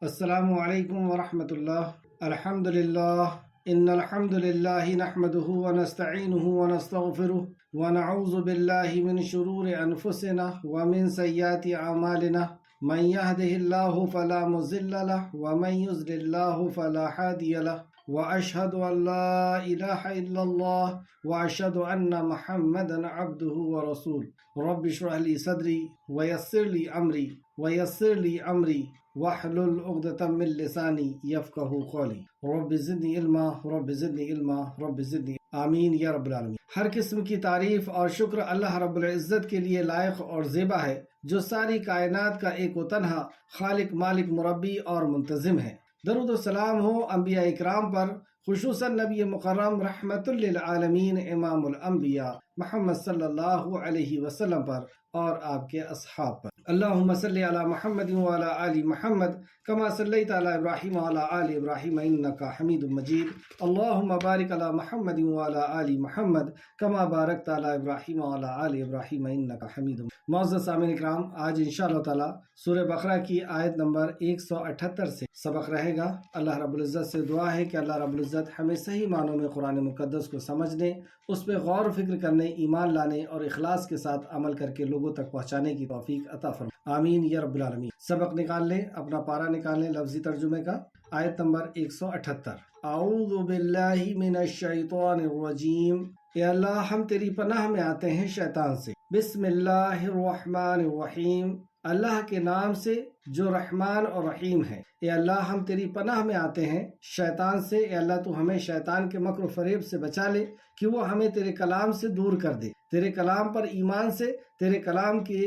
السلام علیکم ورحمۃ اللہ۔ الحمد للہ ان الحمد للہ نحمده ونستعینه ونستغفره ونعوذ باللہ من شرور انفسنا ومن سیئات اعمالنا من يهده الله فلا مضل له ومن يضلل الله فلا هادي له واشهد ان لا اله الا الله واشهد ان محمدا عبده ورسوله رب اشرح لي صدري ويسر لي امري واحلل عقدة من لسانی یفقہوا قولی رب زدنی علما رب زدنی علما رب زدنی آمین یا رب العالمین۔ ہر قسم کی تعریف اور شکر اللہ رب العزت کے لیے لائق اور زیبا ہے، جو ساری کائنات کا ایک و تنہا خالق، مالک، مربی اور منتظم ہے۔ درود و سلام ہو انبیاء اکرام پر، خصوصاً نبی مکرم رحمت للعالمین امام الانبیاء محمد صلی اللہ علیہ وسلم پر اور آپ کے اصحاب پر۔ اللہم صلی علی محمد وعلی آل محمد کما صلیت علی ابراہیم وعلی آل ابراہیم انکا حمید مجید۔ اللہم بارک علی محمد وعلی آل محمد کما بارکت علی ابراہیم وعلی آل ابراہیم انکا حمید مجید۔ معزز سامعین اکرام، آج انشاءاللہ تعالی سورہ بقرہ کی آیت نمبر 178 سے سبق رہے گا۔ اللہ رب العزت سے دعا ہے کہ اللہ رب العزت ہمیں صحیح معنوں میں قرآن مقدس کو سمجھنے، اس پہ غور و فکر کرنے، ایمان لانے اور اخلاص کے ساتھ عمل کر کے لوگوں تک پہنچانے کی توفیق عطا فرمائے، آمین یا رب العالمین۔ سبق نکال لیں، اپنا پارہ نکال لیں لفظی ترجمے کا۔ آیت نمبر 178۔ اعوذ باللہ من الشیطان الرجیم، اے اللہ ہم تیری پناہ میں آتے ہیں شیطان سے۔ بسم اللہ الرحمن الرحیم، اللہ کے نام سے جو رحمان اور رحیم ہے۔ اے اللہ ہم تیری پناہ میں آتے ہیں شیطان سے، اے اللہ تو ہمیں شیطان کے مکر و فریب سے بچا لے کہ وہ ہمیں تیرے کلام سے دور کر دے، تیرے کلام پر ایمان سے، تیرے کلام کے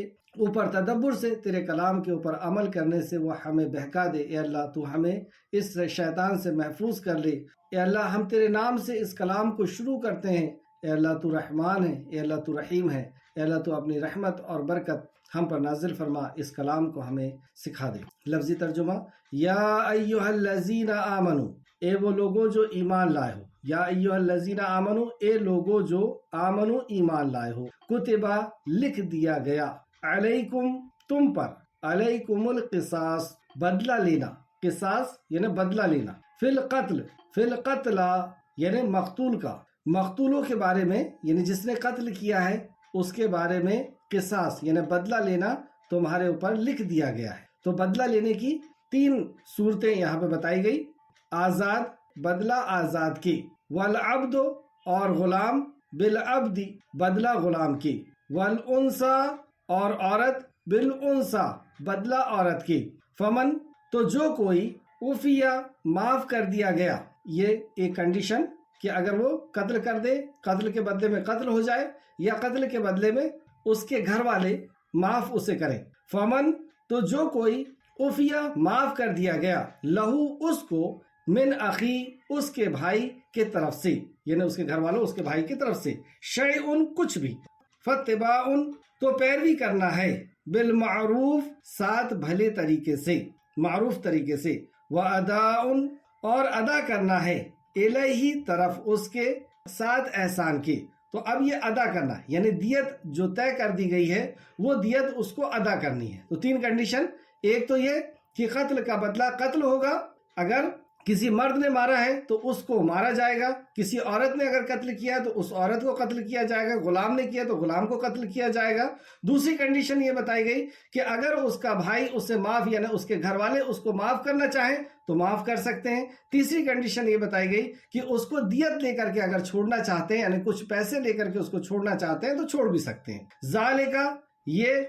اوپر تدبر سے، تیرے کلام کے اوپر عمل کرنے سے وہ ہمیں بہکا دے۔ اے اللہ تو ہمیں اس شیطان سے محفوظ کر لے۔ اے اللہ ہم تیرے نام سے اس کلام کو شروع کرتے ہیں۔ اے اللہ تو رحمان ہے، اے اللہ تو رحیم ہے، اے اللہ تو اپنی رحمت اور برکت ہم پر نازل فرما، اس کلام کو ہمیں سکھا دے۔ لفظی ترجمہ، یا ایہا الذین آمنو، اے وہ لوگوں جو ایمان لائے ہو۔ یا ایہا الذین آمنو، اے لوگوں جو آمنو ایمان لائے ہو۔ کتبہ لکھ دیا گیا، علیکم تم پر، علیکم القصاص بدلہ لینا، قصاص یعنی بدلہ لینا، فی القتل، فی القتلہ یعنی مقتول کا، مقتولوں کے بارے میں یعنی جس نے قتل کیا ہے اس کے بارے میں قصاص یعنی بدلہ لینا تمہارے اوپر لکھ دیا گیا ہے۔ تو بدلہ لینے کی 3 صورتیں یہاں پہ بتائی گئی۔ آزاد، بدلہ آزاد کی، والعبد اور غلام، بالعبد بدلہ غلام کی، والانثى اور عورت، بالانثى بدلہ عورت کی۔ فمن تو جو کوئی، عفیا معاف کر دیا گیا، یہ ایک کنڈیشن کہ اگر وہ قتل کر دے، قتل کے بدلے میں قتل ہو جائے یا قتل کے بدلے میں اس کے گھر والے معاف اسے کریں۔ فمن تو جو کوئی، عفیا معاف کر دیا گیا، لہو اس کو، من اخی اس کے بھائی کے طرف سے، یعنی اس کے گھر والوں اس کے بھائی کی طرف سے، شیئن کچھ بھی، فاتباع تو پیروی کرنا ہے، بالمعروف ساتھ بھلے طریقے سے، معروف طریقے سے، واداء اور ادا کرنا ہے، الیہ طرف اس کے، ساتھ احسان کے۔ تو اب یہ ادا کرنا یعنی دیت جو طے کر دی گئی ہے وہ دیت اس کو ادا کرنی ہے۔ تو 3 کنڈیشن، ایک تو یہ کہ قتل کا بدلہ قتل ہوگا، اگر کسی مرد نے مارا ہے تو اس کو مارا جائے گا، کسی عورت نے اگر قتل کیا تو اس عورت کو قتل کیا جائے گا، غلام نے کیا تو غلام کو قتل کیا جائے گا۔ دوسری کنڈیشن یہ بتائی گئی کہ اگر اس کا بھائی اس سے معاف یعنی اس کے گھر والے اس کو معاف کرنا چاہیں تو معاف کر سکتے ہیں۔ تیسری کنڈیشن یہ بتائی گئی کہ اس کو دیت لے کر کے اگر چھوڑنا چاہتے ہیں یعنی کچھ پیسے لے کر کے اس کو چھوڑنا چاہتے ہیں تو چھوڑ بھی سکتے ہیں۔ ذالک یہ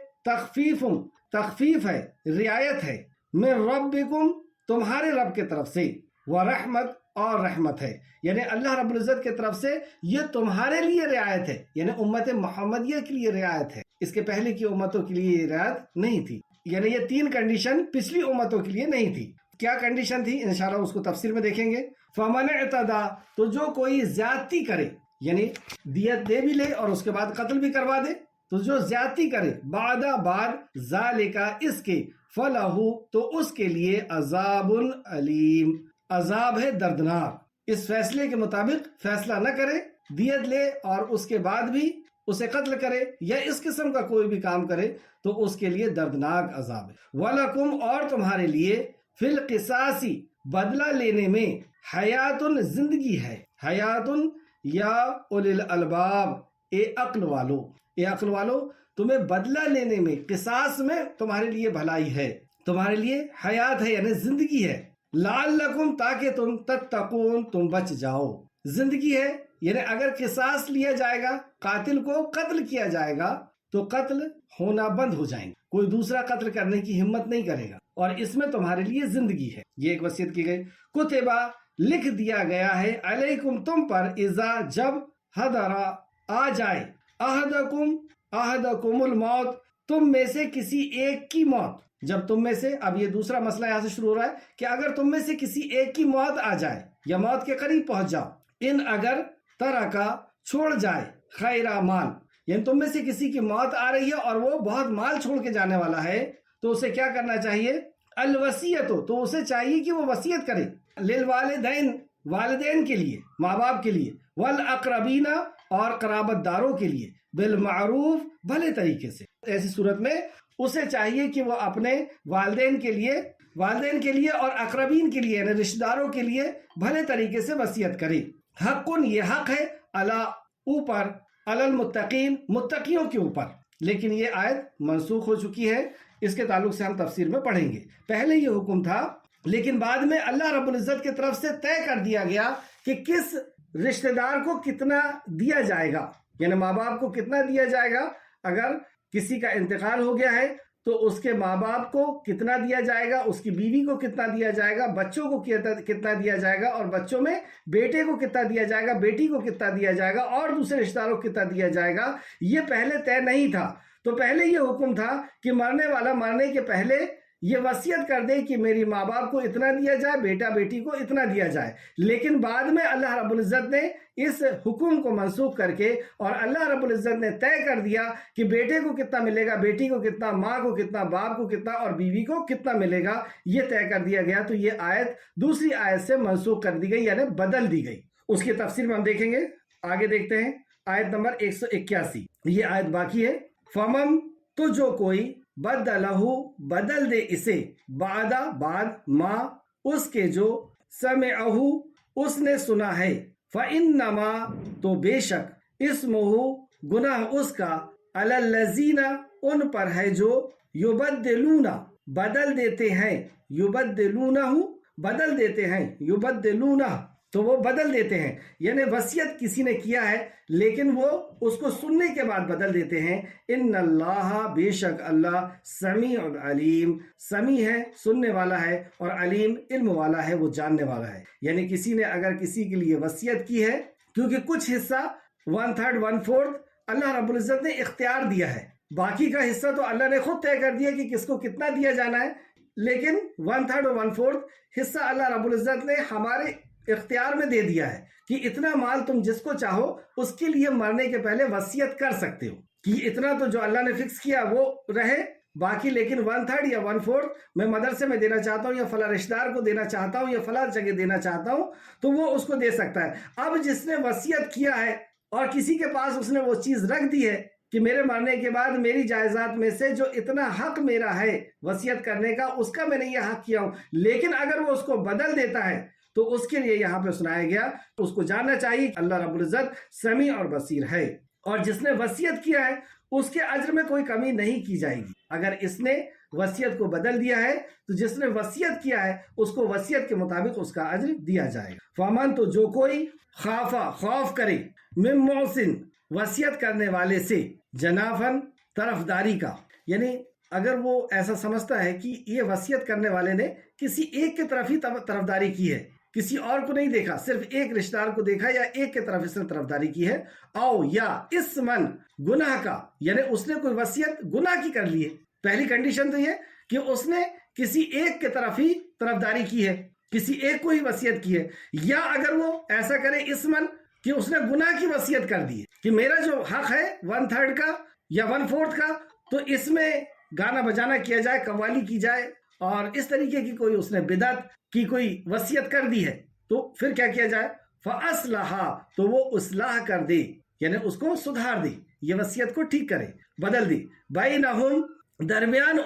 تخفیف ہے، رعایت ہے، من ربکم تمہارے رب کے طرف سے، ورحمت اور رحمت ہے، یعنی اللہ رب العزت کے طرف سے یہ تمہارے لیے رعایت ہے، یعنی امت محمدیہ کے لیے رعایت ہے، اس کے پہلے کی امتوں کے لیے یہ رعایت نہیں تھی۔ یعنی یہ 3 کنڈیشن پچھلی امتوں کے لیے نہیں تھی۔ کیا کنڈیشن تھی انشاءاللہ اس کو تفسیر میں دیکھیں گے۔ فمن اعتدى تو جو کوئی زیادتی کرے یعنی دیت دے بھی لے اور اس کے بعد قتل بھی کروا دے، تو جو زیادتی کرے، بعد ذالک اس کے، فلہ تو اس کے لیے عذاب علیم، عذاب ہے دردناک۔ اس فیصلے کے مطابق فیصلہ نہ کرے، دیت لے اور اس کے بعد بھی اسے قتل کرے یا اس قسم کا کوئی بھی کام کرے تو اس کے لیے دردناک عذاب ہے۔ وَلَكُمْ اور تمہارے لیے، فی القصاص بدلہ لینے میں حیاتن زندگی ہے، حیاتن یا اولی الالباب اے عقل والو تمہیں بدلہ لینے میں، قصاص میں تمہارے لیے بھلائی ہے، تمہارے لیے حیات ہے یعنی زندگی ہے، لعلکم تاکہ تم تتقون تم بچ جاؤ، زندگی ہے یعنی اگر قصاص لیا جائے گا، قاتل کو قتل کیا جائے گا تو قتل ہونا بند ہو جائیں گے، کوئی دوسرا قتل کرنے کی ہمت نہیں کرے گا، اور اس میں تمہارے لیے زندگی ہے، یہ ایک وصیت کی گئی۔ کتبہ لکھ دیا گیا ہے، علیکم تم پر، اذا جب، حضر آ جائے، احدکم الموت تم میں سے کسی ایک کی موت، جب تم میں سے، اب یہ دوسرا مسئلہ یہاں سے شروع ہو رہا ہے کہ اگر تم میں سے کسی ایک کی موت آ جائے یا موت کے قریب پہنچ جاؤ، ان اگر ترکا چھوڑ جائے، خیرا مال، یعنی تم میں سے کسی کی موت آ رہی ہے اور وہ بہت مال چھوڑ کے جانے والا ہے تو اسے کیا کرنا چاہیے؟ الوصیت، تو اسے چاہیے کہ وہ وصیت کرے، للوالدین، والدین کے لیے، ماں باپ کے لیے، والاقربین، اور قرابت داروں کے لیے، بالمعروف، بھلے طریقے سے۔ ایسی صورت میں اسے چاہیے کہ وہ اپنے والدین کے لیے اور اقربین کے لیے یعنی رشتہ داروں کے لیے بھلے طریقے سے وصیت کرے۔ حقن، یہ حق ہے، علی، اوپر، علی المتقین، متقیوں کے اوپر، لیکن یہ آیت منسوخ ہو چکی ہے، اس کے تعلق سے ہم تفسیر میں پڑھیں گے۔ پہلے یہ حکم تھا لیکن بعد میں اللہ رب العزت کی طرف سے طے کر دیا گیا کہ کس رشتہ دار کو کتنا دیا جائے گا، یعنی ماں باپ کو کتنا دیا جائے گا، اگر کسی کا انتقال ہو گیا ہے تو اس کے ماں باپ کو کتنا دیا جائے گا، اس کی بیوی کو کتنا دیا جائے گا، بچوں کو کتنا دیا جائے گا، اور بچوں میں بیٹے کو کتنا دیا جائے گا، بیٹی کو کتنا دیا جائے گا، اور دوسرے رشتہ داروں کو کتنا دیا جائے گا، یہ پہلے طے نہیں تھا۔ تو پہلے یہ حکم تھا کہ مرنے والا مرنے کے پہلے یہ وصیت کر دے کہ میری ماں باپ کو اتنا دیا جائے، بیٹا بیٹی کو اتنا دیا جائے، لیکن بعد میں اللہ رب العزت نے اس حکم کو منسوخ کر کے اور اللہ رب العزت نے طے کر دیا کہ بیٹے کو کتنا ملے گا، بیٹی کو کتنا، ماں کو کتنا، باپ کو کتنا، اور بیوی کو کتنا ملے گا، یہ طے کر دیا گیا۔ تو یہ آیت دوسری آیت سے منسوخ کر دی گئی یعنی بدل دی گئی۔ اس کی تفسیر میں ہم دیکھیں گے، آگے دیکھتے ہیں آیت نمبر 181، یہ آیت باقی ہے۔ فمن، تو جو کوئی، بدلہ، بدل دے اسے، بعد ما، اس کے جو، سمعہ، اس نے سنا ہے، فإنما، تو بے شک، اسمہ، گناہ اس کا، علی الذین، ان پر ہے جو، یبدلون، بدل دیتے ہیں، یبدلونہ، بدل دیتے ہیں، یبدلونہ، تو وہ بدل دیتے ہیں، یعنی وصیت کسی نے کیا ہے لیکن وہ اس کو سننے کے بعد بدل دیتے ہیں۔ ان اللہ، بے شک اللہ، سمیع علیم، سمیع ہے، سننے والا ہے، اور علیم، علم والا ہے، وہ جاننے والا ہے۔ یعنی کسی نے اگر کسی کے لیے وصیت کی ہے، کیونکہ کچھ حصہ 1/3 1/4 اللہ رب العزت نے اختیار دیا ہے، باقی کا حصہ تو اللہ نے خود طے کر دیا کہ کس کو کتنا دیا جانا ہے، لیکن 1/3 اور 1/4 حصہ اللہ رب العزت نے ہمارے اختیار میں دے دیا ہے کہ اتنا مال تم جس کو چاہو اس کے لیے مرنے کے پہلے وصیت کر سکتے ہو، کہ اتنا تو جو اللہ نے فکس کیا وہ رہے، باقی لیکن 1/3 یا 1/4 میں مدرسے میں دینا چاہتا ہوں، یا فلاں رشتہ دار کو دینا چاہتا ہوں، یا فلاں جگہ دینا چاہتا ہوں، تو وہ اس کو دے سکتا ہے۔ اب جس نے وصیت کیا ہے اور کسی کے پاس اس نے وہ چیز رکھ دی ہے کہ میرے مرنے کے بعد میری جائیداد میں سے جو اتنا حق میرا ہے وصیت کرنے کا، اس کا میں نے یہ حق کیا ہوں، لیکن اگر وہ اس کو بدل دیتا ہے تو اس کے لیے یہاں پہ سنایا گیا، اس کو جاننا چاہیے کہ اللہ رب العزت سمیع اور بصیر ہے، اور جس نے وصیت کیا ہے اس کے اجر میں کوئی کمی نہیں کی جائے گی۔ اگر اس نے وصیت کو بدل دیا ہے تو جس نے وصیت کیا ہے اس کو وصیت کے مطابق اس کا اجر دیا جائے گا۔ فمن، تو جو کوئی، خافا، خوف کرے، من محسن، وصیت کرنے والے سے، جنافن، طرفداری کا، یعنی اگر وہ ایسا سمجھتا ہے کہ یہ وصیت کرنے والے نے کسی ایک کی طرف ہی طرفداری کی ہے، کسی اور کو نہیں دیکھا، صرف ایک رشتہ دار کو دیکھا یا ایک کی طرف اس نے طرفداری کی ہے، او یا اسمن، گناہ کا، یعنی اس نے کوئی وصیت گناہ کی کر لی ہے۔ پہلی کنڈیشن تو یہ کہ اس نے کسی ایک کی طرف ہی طرفداری کی ہے، کسی ایک کو ہی وصیت کی ہے، یا اگر وہ ایسا کرے اسمن کہ اس نے گناہ کی وصیت کر دی ہے کہ میرا جو حق ہے 1/3 کا یا 1/4 کا، تو اس میں گانا بجانا کیا جائے، قوالی کی جائے، اور اس طریقے کی کوئی اس نے بدعت کی کوئی وصیت کر دی ہے، تو پھر کیا کیا جائے؟ فَأَصْلَحَا، تو وہ اصلاح کر دے، یعنی اس کو سدھار دے، یہ وصیت کو ٹھیک کرے، بدل دے، بَيْنَهُمْ، درمیان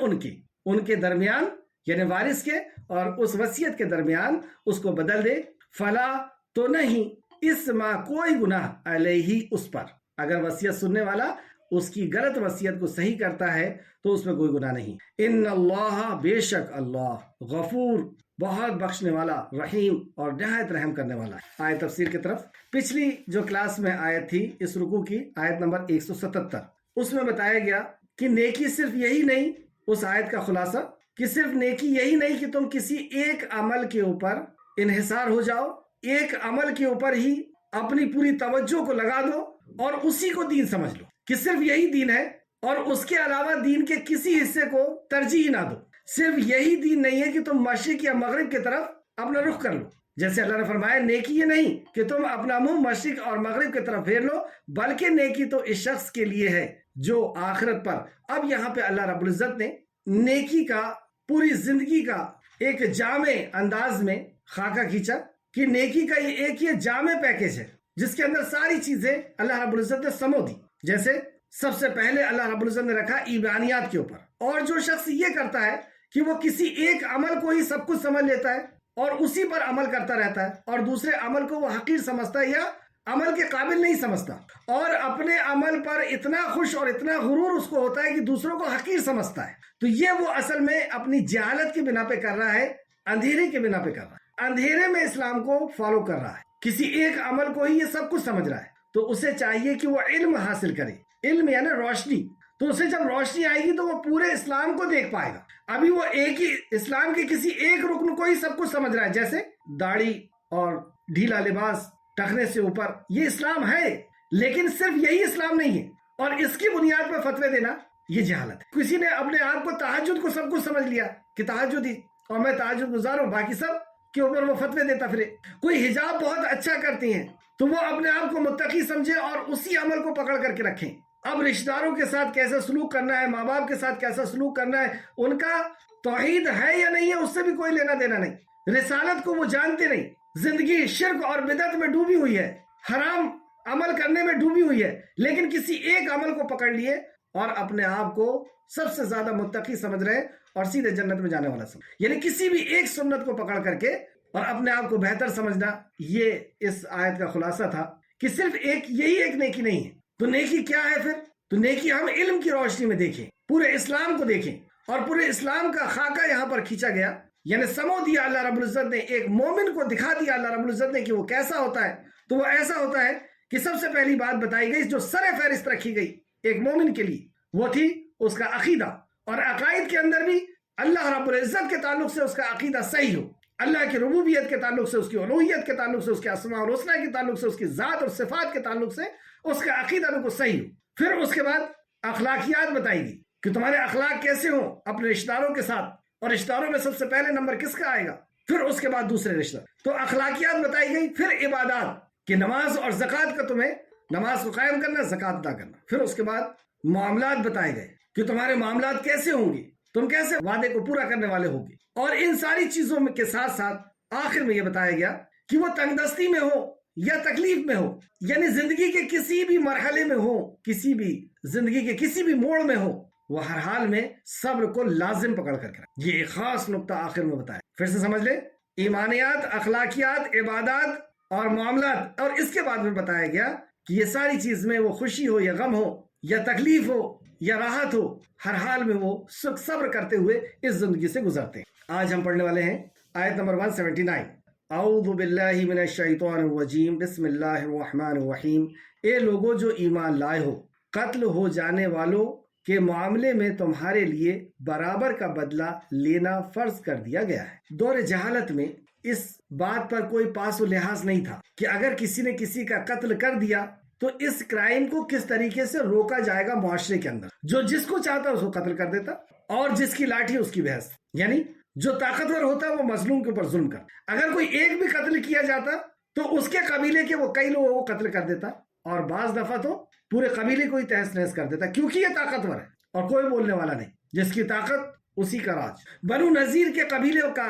ان کے درمیان، یعنی وارث کے اور اس وصیت کے درمیان اس کو بدل دے، فلا تو نہیں اسم کوئی گناہ علیہ اس پر، اگر وصیت سننے والا اس کی غلط وصیت کو صحیح کرتا ہے تو اس میں کوئی گناہ نہیں۔ ان اللہ بے شک اللہ غفور بہت بخشنے والا، رحیم اور نہایت رحم کرنے والا ہے۔ آیت تفسیر کی طرف، پچھلی جو کلاس میں آیت تھی اس رکوع کی آیت نمبر 177، اس میں بتایا گیا کہ نیکی صرف یہی نہیں، اس آیت کا خلاصہ کہ صرف نیکی یہی نہیں کہ تم کسی ایک عمل کے اوپر انحصار ہو جاؤ، ایک عمل کے اوپر ہی اپنی پوری توجہ کو لگا دو اور اسی کو دین سمجھ لو کہ صرف یہی دین ہے اور اس کے علاوہ دین کے کسی حصے کو ترجیح نہ دو۔ صرف یہی دین نہیں ہے کہ تم مشرق یا مغرب کی طرف اپنا رخ کر لو، جیسے اللہ نے فرمایا نیکی یہ نہیں کہ تم اپنا منہ مشرق اور مغرب کی طرف پھیر لو، بلکہ نیکی تو اس شخص کے لیے ہے جو آخرت پر۔ اب یہاں پہ اللہ رب العزت نے نیکی کا پوری زندگی کا ایک جامع انداز میں خاکہ کھینچا کہ نیکی کا یہ جامع پیکج ہے جس کے اندر ساری چیزیں اللہ رب العزت نے سمو دی۔ جیسے سب سے پہلے اللہ رب العزت نے رکھا ایمانیات کے اوپر، اور جو شخص یہ کرتا ہے کہ وہ کسی ایک عمل کو ہی سب کچھ سمجھ لیتا ہے اور اسی پر عمل کرتا رہتا ہے اور دوسرے عمل کو وہ حقیر سمجھتا ہے یا عمل کے قابل نہیں سمجھتا، اور اپنے عمل پر اتنا خوش اور اتنا غرور اس کو ہوتا ہے کہ دوسروں کو حقیر سمجھتا ہے، تو یہ وہ اصل میں اپنی جہالت کی بنا پہ کر رہا ہے، اندھیرے کی بنا پہ کر رہا ہے، اندھیرے میں اسلام کو فالو کر رہا ہے، کسی ایک عمل کو ہی یہ سب کچھ سمجھ رہا ہے۔ تو اسے چاہیے کہ وہ علم حاصل کرے، علم یعنی روشنی، تو اسے جب روشنی آئے گی تو وہ پورے اسلام کو دیکھ پائے گا۔ ابھی وہ ایک ہی اسلام کے کسی ایک رکن کو ہی سب کچھ سمجھ رہا ہے، جیسے داڑھی اور ڈھیلا لباس، ٹخنے سے اوپر، یہ اسلام ہے لیکن صرف یہی اسلام نہیں ہے، اور اس کی بنیاد پر فتوے دینا یہ جہالت ہے۔ کسی نے اپنے آپ کو تہجد کو سب کچھ سمجھ لیا کہ تہجد ہی اور میں تہجد گزار ہوں، باقی سب کے اوپر وہ فتوے دیتا پھرے۔ کوئی حجاب بہت اچھا کرتی ہیں تو وہ اپنے آپ کو متقی سمجھے اور اسی عمل کو پکڑ کر کے رکھیں۔ اب رشتہ داروں کے ساتھ کیسا سلوک کرنا ہے، ماں باپ کے ساتھ کیسا سلوک کرنا ہے، ان کا توحید ہے یا نہیں ہے اس سے بھی کوئی لینا دینا نہیں، رسالت کو وہ جانتے نہیں، زندگی شرک اور بدعت میں ڈوبی ہوئی ہے، حرام عمل کرنے میں ڈوبی ہوئی ہے، لیکن کسی ایک عمل کو پکڑ لیے اور اپنے آپ کو سب سے زیادہ متقی سمجھ رہے اور سیدھے جنت میں جانے والا سمجھ، یعنی کسی بھی ایک سنت کو پکڑ کر کے اور اپنے آپ کو بہتر سمجھنا۔ یہ اس آیت کا خلاصہ تھا کہ صرف یہی ایک نیکی نہیں ہے، تو نیکی کیا ہے پھر؟ تو نیکی ہم علم کی روشنی میں دیکھیں، پورے اسلام کو دیکھیں، اور پورے اسلام کا خاکہ یہاں پر کھینچا گیا، یعنی سمو دیا اللہ رب العزت نے، ایک مومن کو دکھا دیا اللہ رب العزت نے کہ وہ کیسا ہوتا ہے۔ تو وہ ایسا ہوتا ہے کہ سب سے پہلی بات بتائی گئی جو سر فہرست رکھی گئی ایک مومن کے لیے، وہ تھی اس کا عقیدہ، اور عقائد کے اندر بھی اللہ رب العزت کے تعلق سے اس کا عقیدہ صحیح ہو، اللہ کی ربوبیت کے تعلق سے، اس کی الوہیت کے تعلق سے، اس کے اسماء اور حسنہ کے تعلق سے، اس کی ذات اور صفات کے تعلق سے اس کا عقیدہ بالکل صحیح ہو۔ پھر اس کے بعد اخلاقیات بتائی گئی کہ تمہارے اخلاق کیسے ہوں اپنے رشتہ داروں کے ساتھ، اور رشتہ داروں میں سب سے پہلے نمبر کس کا آئے گا، پھر اس کے بعد دوسرے رشتہ۔ تو اخلاقیات بتائی گئی، پھر عبادات کہ نماز اور زکوٰۃ کا تمہیں نماز کو قائم کرنا، زکوٰۃ ادا کرنا، پھر اس کے بعد معاملات بتائے گئے کہ تمہارے معاملات کیسے ہوں گے، تم کیسے وعدے کو پورا کرنے والے ہوگے، اور ان ساری چیزوں کے ساتھ ساتھ آخر میں یہ بتایا گیا کہ وہ تنگ دستی میں ہو یا تکلیف میں ہو، یعنی زندگی کے کسی بھی مرحلے میں ہو، کسی بھی زندگی کے کسی بھی موڑ میں ہو، وہ ہر حال میں صبر کو لازم پکڑ کر کرے۔ یہ ایک خاص نقطہ آخر میں بتایا، پھر سے سمجھ لیں، ایمانیات، اخلاقیات، عبادات اور معاملات، اور اس کے بعد میں بتایا گیا کہ یہ ساری چیز میں وہ خوشی ہو یا غم ہو یا تکلیف ہو یا راحت ہو، ہر حال میں وہ صبر کرتے ہوئے اس زندگی سے گزرتے ہیں۔ آج ہم پڑھنے والے ہیں آیت نمبر 179، اعوذ باللہ من الشیطان الرجیم، بسم اللہ الرحمن الرحیم۔ اے لوگو جو ایمان لائے ہو، قتل ہو جانے والوں کے معاملے میں تمہارے لیے برابر کا بدلہ لینا فرض کر دیا گیا ہے۔ دور جہالت میں اس بات پر کوئی پاس و لحاظ نہیں تھا کہ اگر کسی نے کسی کا قتل کر دیا تو اس کرائم کو کس طریقے سے روکا جائے گا معاشرے کے اندر۔ جو جس کو چاہتا اس کو قتل کر دیتا، اور جس کی لاٹھی اس کی بحث، یعنی جو طاقتور ہوتا ہے وہ مظلوم کے اوپر ظلم کرتا۔ اگر کوئی ایک بھی قتل کیا جاتا تو اس کے قبیلے کے وہ کئی لوگوں کو قتل کر دیتا، اور بعض دفعہ تو پورے قبیلے کو ہی تہس نہس کر دیتا، کیونکہ یہ طاقتور ہے اور کوئی بولنے والا نہیں، جس کی طاقت اسی کا راج۔ بنو نذیر کے قبیلے کا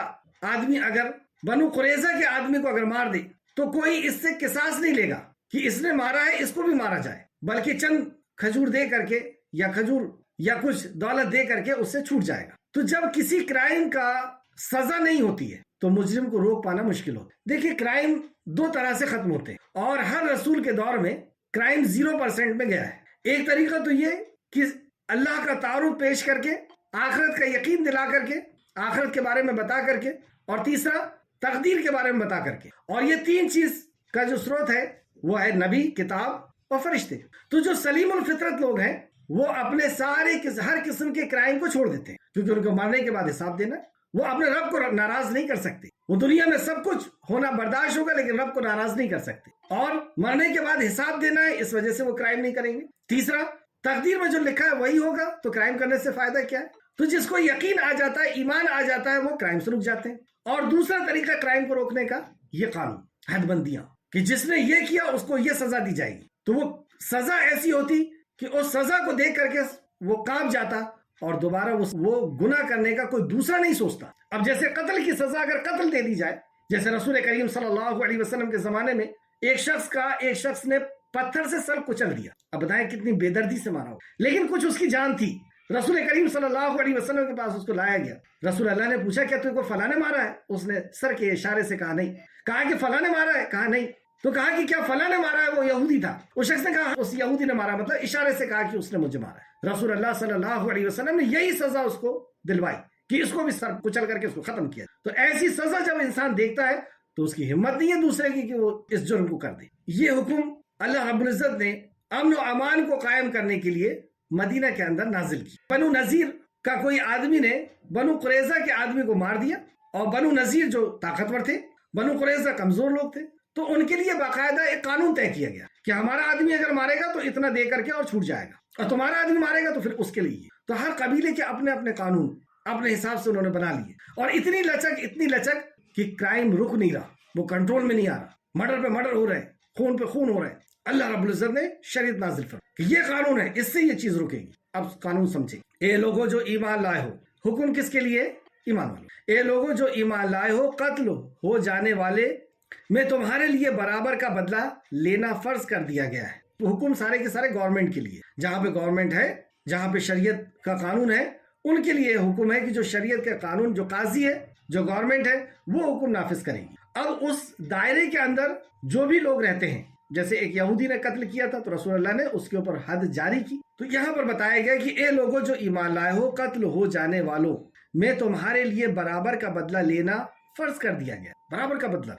آدمی اگر بنو قریظہ کے آدمی کو اگر مار دے تو کوئی اس سے قصاص نہیں لے گا کہ اس نے مارا ہے اس کو بھی مارا جائے، بلکہ چند کھجور دے کر کے یا کھجور یا کچھ دولت دے کر کے اس سے چھوٹ جائے گا۔ تو جب کسی کرائم کا سزا نہیں ہوتی ہے تو مجرم کو روک پانا مشکل ہوتا ہے۔ دیکھیے کرائم دو طرح سے ختم ہوتے ہیں اور ہر رسول کے دور میں کرائم 0% میں گیا ہے۔ ایک طریقہ تو یہ کہ اللہ کا تعارف پیش کر کے، آخرت کا یقین دلا کر کے، آخرت کے بارے میں بتا کر کے، اور تیسرا تقدیر کے بارے میں بتا کر کے، اور یہ تین چیز کا جو سروت ہے وہ ہے نبی، کتاب اور فرشتے۔ تو جو سلیم الفطرت لوگ ہیں وہ اپنے ہر قسم کے کرائم کو چھوڑ دیتے ہیں، کیونکہ ان کو مرنے کے بعد حساب دینا ہے۔ وہ اپنے رب کو ناراض نہیں کر سکتے، وہ دنیا میں سب کچھ ہونا برداشت ہوگا لیکن رب کو ناراض نہیں کر سکتے، اور مرنے کے بعد حساب دینا ہے، اس وجہ سے وہ کرائم نہیں کریں گے۔ تیسرا، تقدیر میں جو لکھا ہے وہی ہوگا، تو کرائم کرنے سے فائدہ کیا ہے؟ تو جس کو یقین آ جاتا ہے، ایمان آ جاتا ہے، وہ کرائم سے رک جاتے ہیں۔ اور دوسرا طریقہ کرائم کو روکنے کا یہ قانون، حد بندیاں، کہ جس نے یہ کیا اس کو یہ سزا دی جائے گی، تو وہ سزا ایسی ہوتی کہ اس سزا کو دیکھ کر کے وہ کانپ جاتا اور دوبارہ وہ گناہ کرنے کا کوئی دوسرا نہیں سوچتا۔ اب جیسے قتل کی سزا اگر قتل دے دی جائے، جیسے رسول کریم صلی اللہ علیہ وسلم کے زمانے میں ایک شخص نے پتھر سے سر کچل دیا، اب بتائیں کتنی بے دردی سے مارا ہو، لیکن کچھ اس کی جان تھی، رسول کریم صلی اللہ علیہ وسلم کے پاس اس کو لایا گیا، رسول اللہ نے پوچھا کیا تجھ کو فلاں نے مارا ہے؟ اس نے سر کے اشارے سے کہا نہیں۔ کہا کہ فلاں نے مارا ہے؟ کہا نہیں۔ تو کہا کہ کیا فلاں نے مارا ہے؟ وہ یہودی تھا۔ اس شخص نے کہا اس یہودی نے مارا، مطلب اشارے سے کہا کہ اس نے مجھے مارا ہے۔ رسول اللہ صلی اللہ علیہ وسلم نے یہی سزا اس کو دلوائی کہ اس کو بھی سر کچل کر کے اس کو ختم کیا۔ تو ایسی سزا جب انسان دیکھتا ہے تو اس کی ہمت نہیں ہے دوسرے کی کہ وہ اس جرم کو کر دے۔ یہ حکم اللہ رب العزت نے امن و امان کو قائم کرنے کے لیے مدینہ کے اندر نازل کی۔ بنو نذیر کا کوئی آدمی نے بنو قریظہ کے آدمی کو مار دیا، اور بنو نذیر جو طاقتور تھے، بنو قریظہ کمزور لوگ تھے، تو ان کے لیے باقاعدہ ایک قانون طے کیا گیا کہ ہمارا آدمی اگر مارے گا تو اتنا دے کر کے اور چھوٹ جائے گا، اور تمہارا آدمی مارے گا تو پھر اس کے لیے۔ تو ہر قبیلے کے اپنے اپنے قانون اپنے حساب سے انہوں نے بنا لیے، اور اتنی لچک کہ کرائم رک نہیں رہا، وہ کنٹرول میں نہیں آ رہا، مرڈر پہ مرڈر ہو رہے ہیں، خون پہ خون ہو رہے ہیں۔ اللہ رب العزت نے شریعت نازل فرمائی کہ یہ قانون ہے، اس سے یہ چیز رکے گی۔ اب قانون سمجھے، اے لوگوں جو ایمان لائے ہو، حکم کس کے لیے؟ ایمان والے۔ اے لوگوں جو ایمان لائے ہو، قتل ہو جانے والے میں تمہارے لیے برابر کا بدلہ لینا فرض کر دیا گیا ہے۔ تو حکم سارے کے سارے گورنمنٹ کے لیے، جہاں پہ گورنمنٹ ہے، جہاں پہ شریعت کا قانون ہے، ان کے لیے حکم ہے کہ جو شریعت کا قانون، جو قاضی ہے، جو گورنمنٹ ہے، وہ حکم نافذ کرے گی۔ اب اس دائرے کے اندر جو بھی لوگ رہتے ہیں، جیسے ایک یہودی نے قتل کیا تھا تو رسول اللہ نے اس کے اوپر حد جاری کی، تو یہاں پر بتایا گیا کہ اے لوگوں جو ایمان لائے ہو، قتل ہو جانے والوں میں تمہارے لیے برابر کا بدلہ لینا فرض کر دیا گیا۔ برابر کا بدلہ،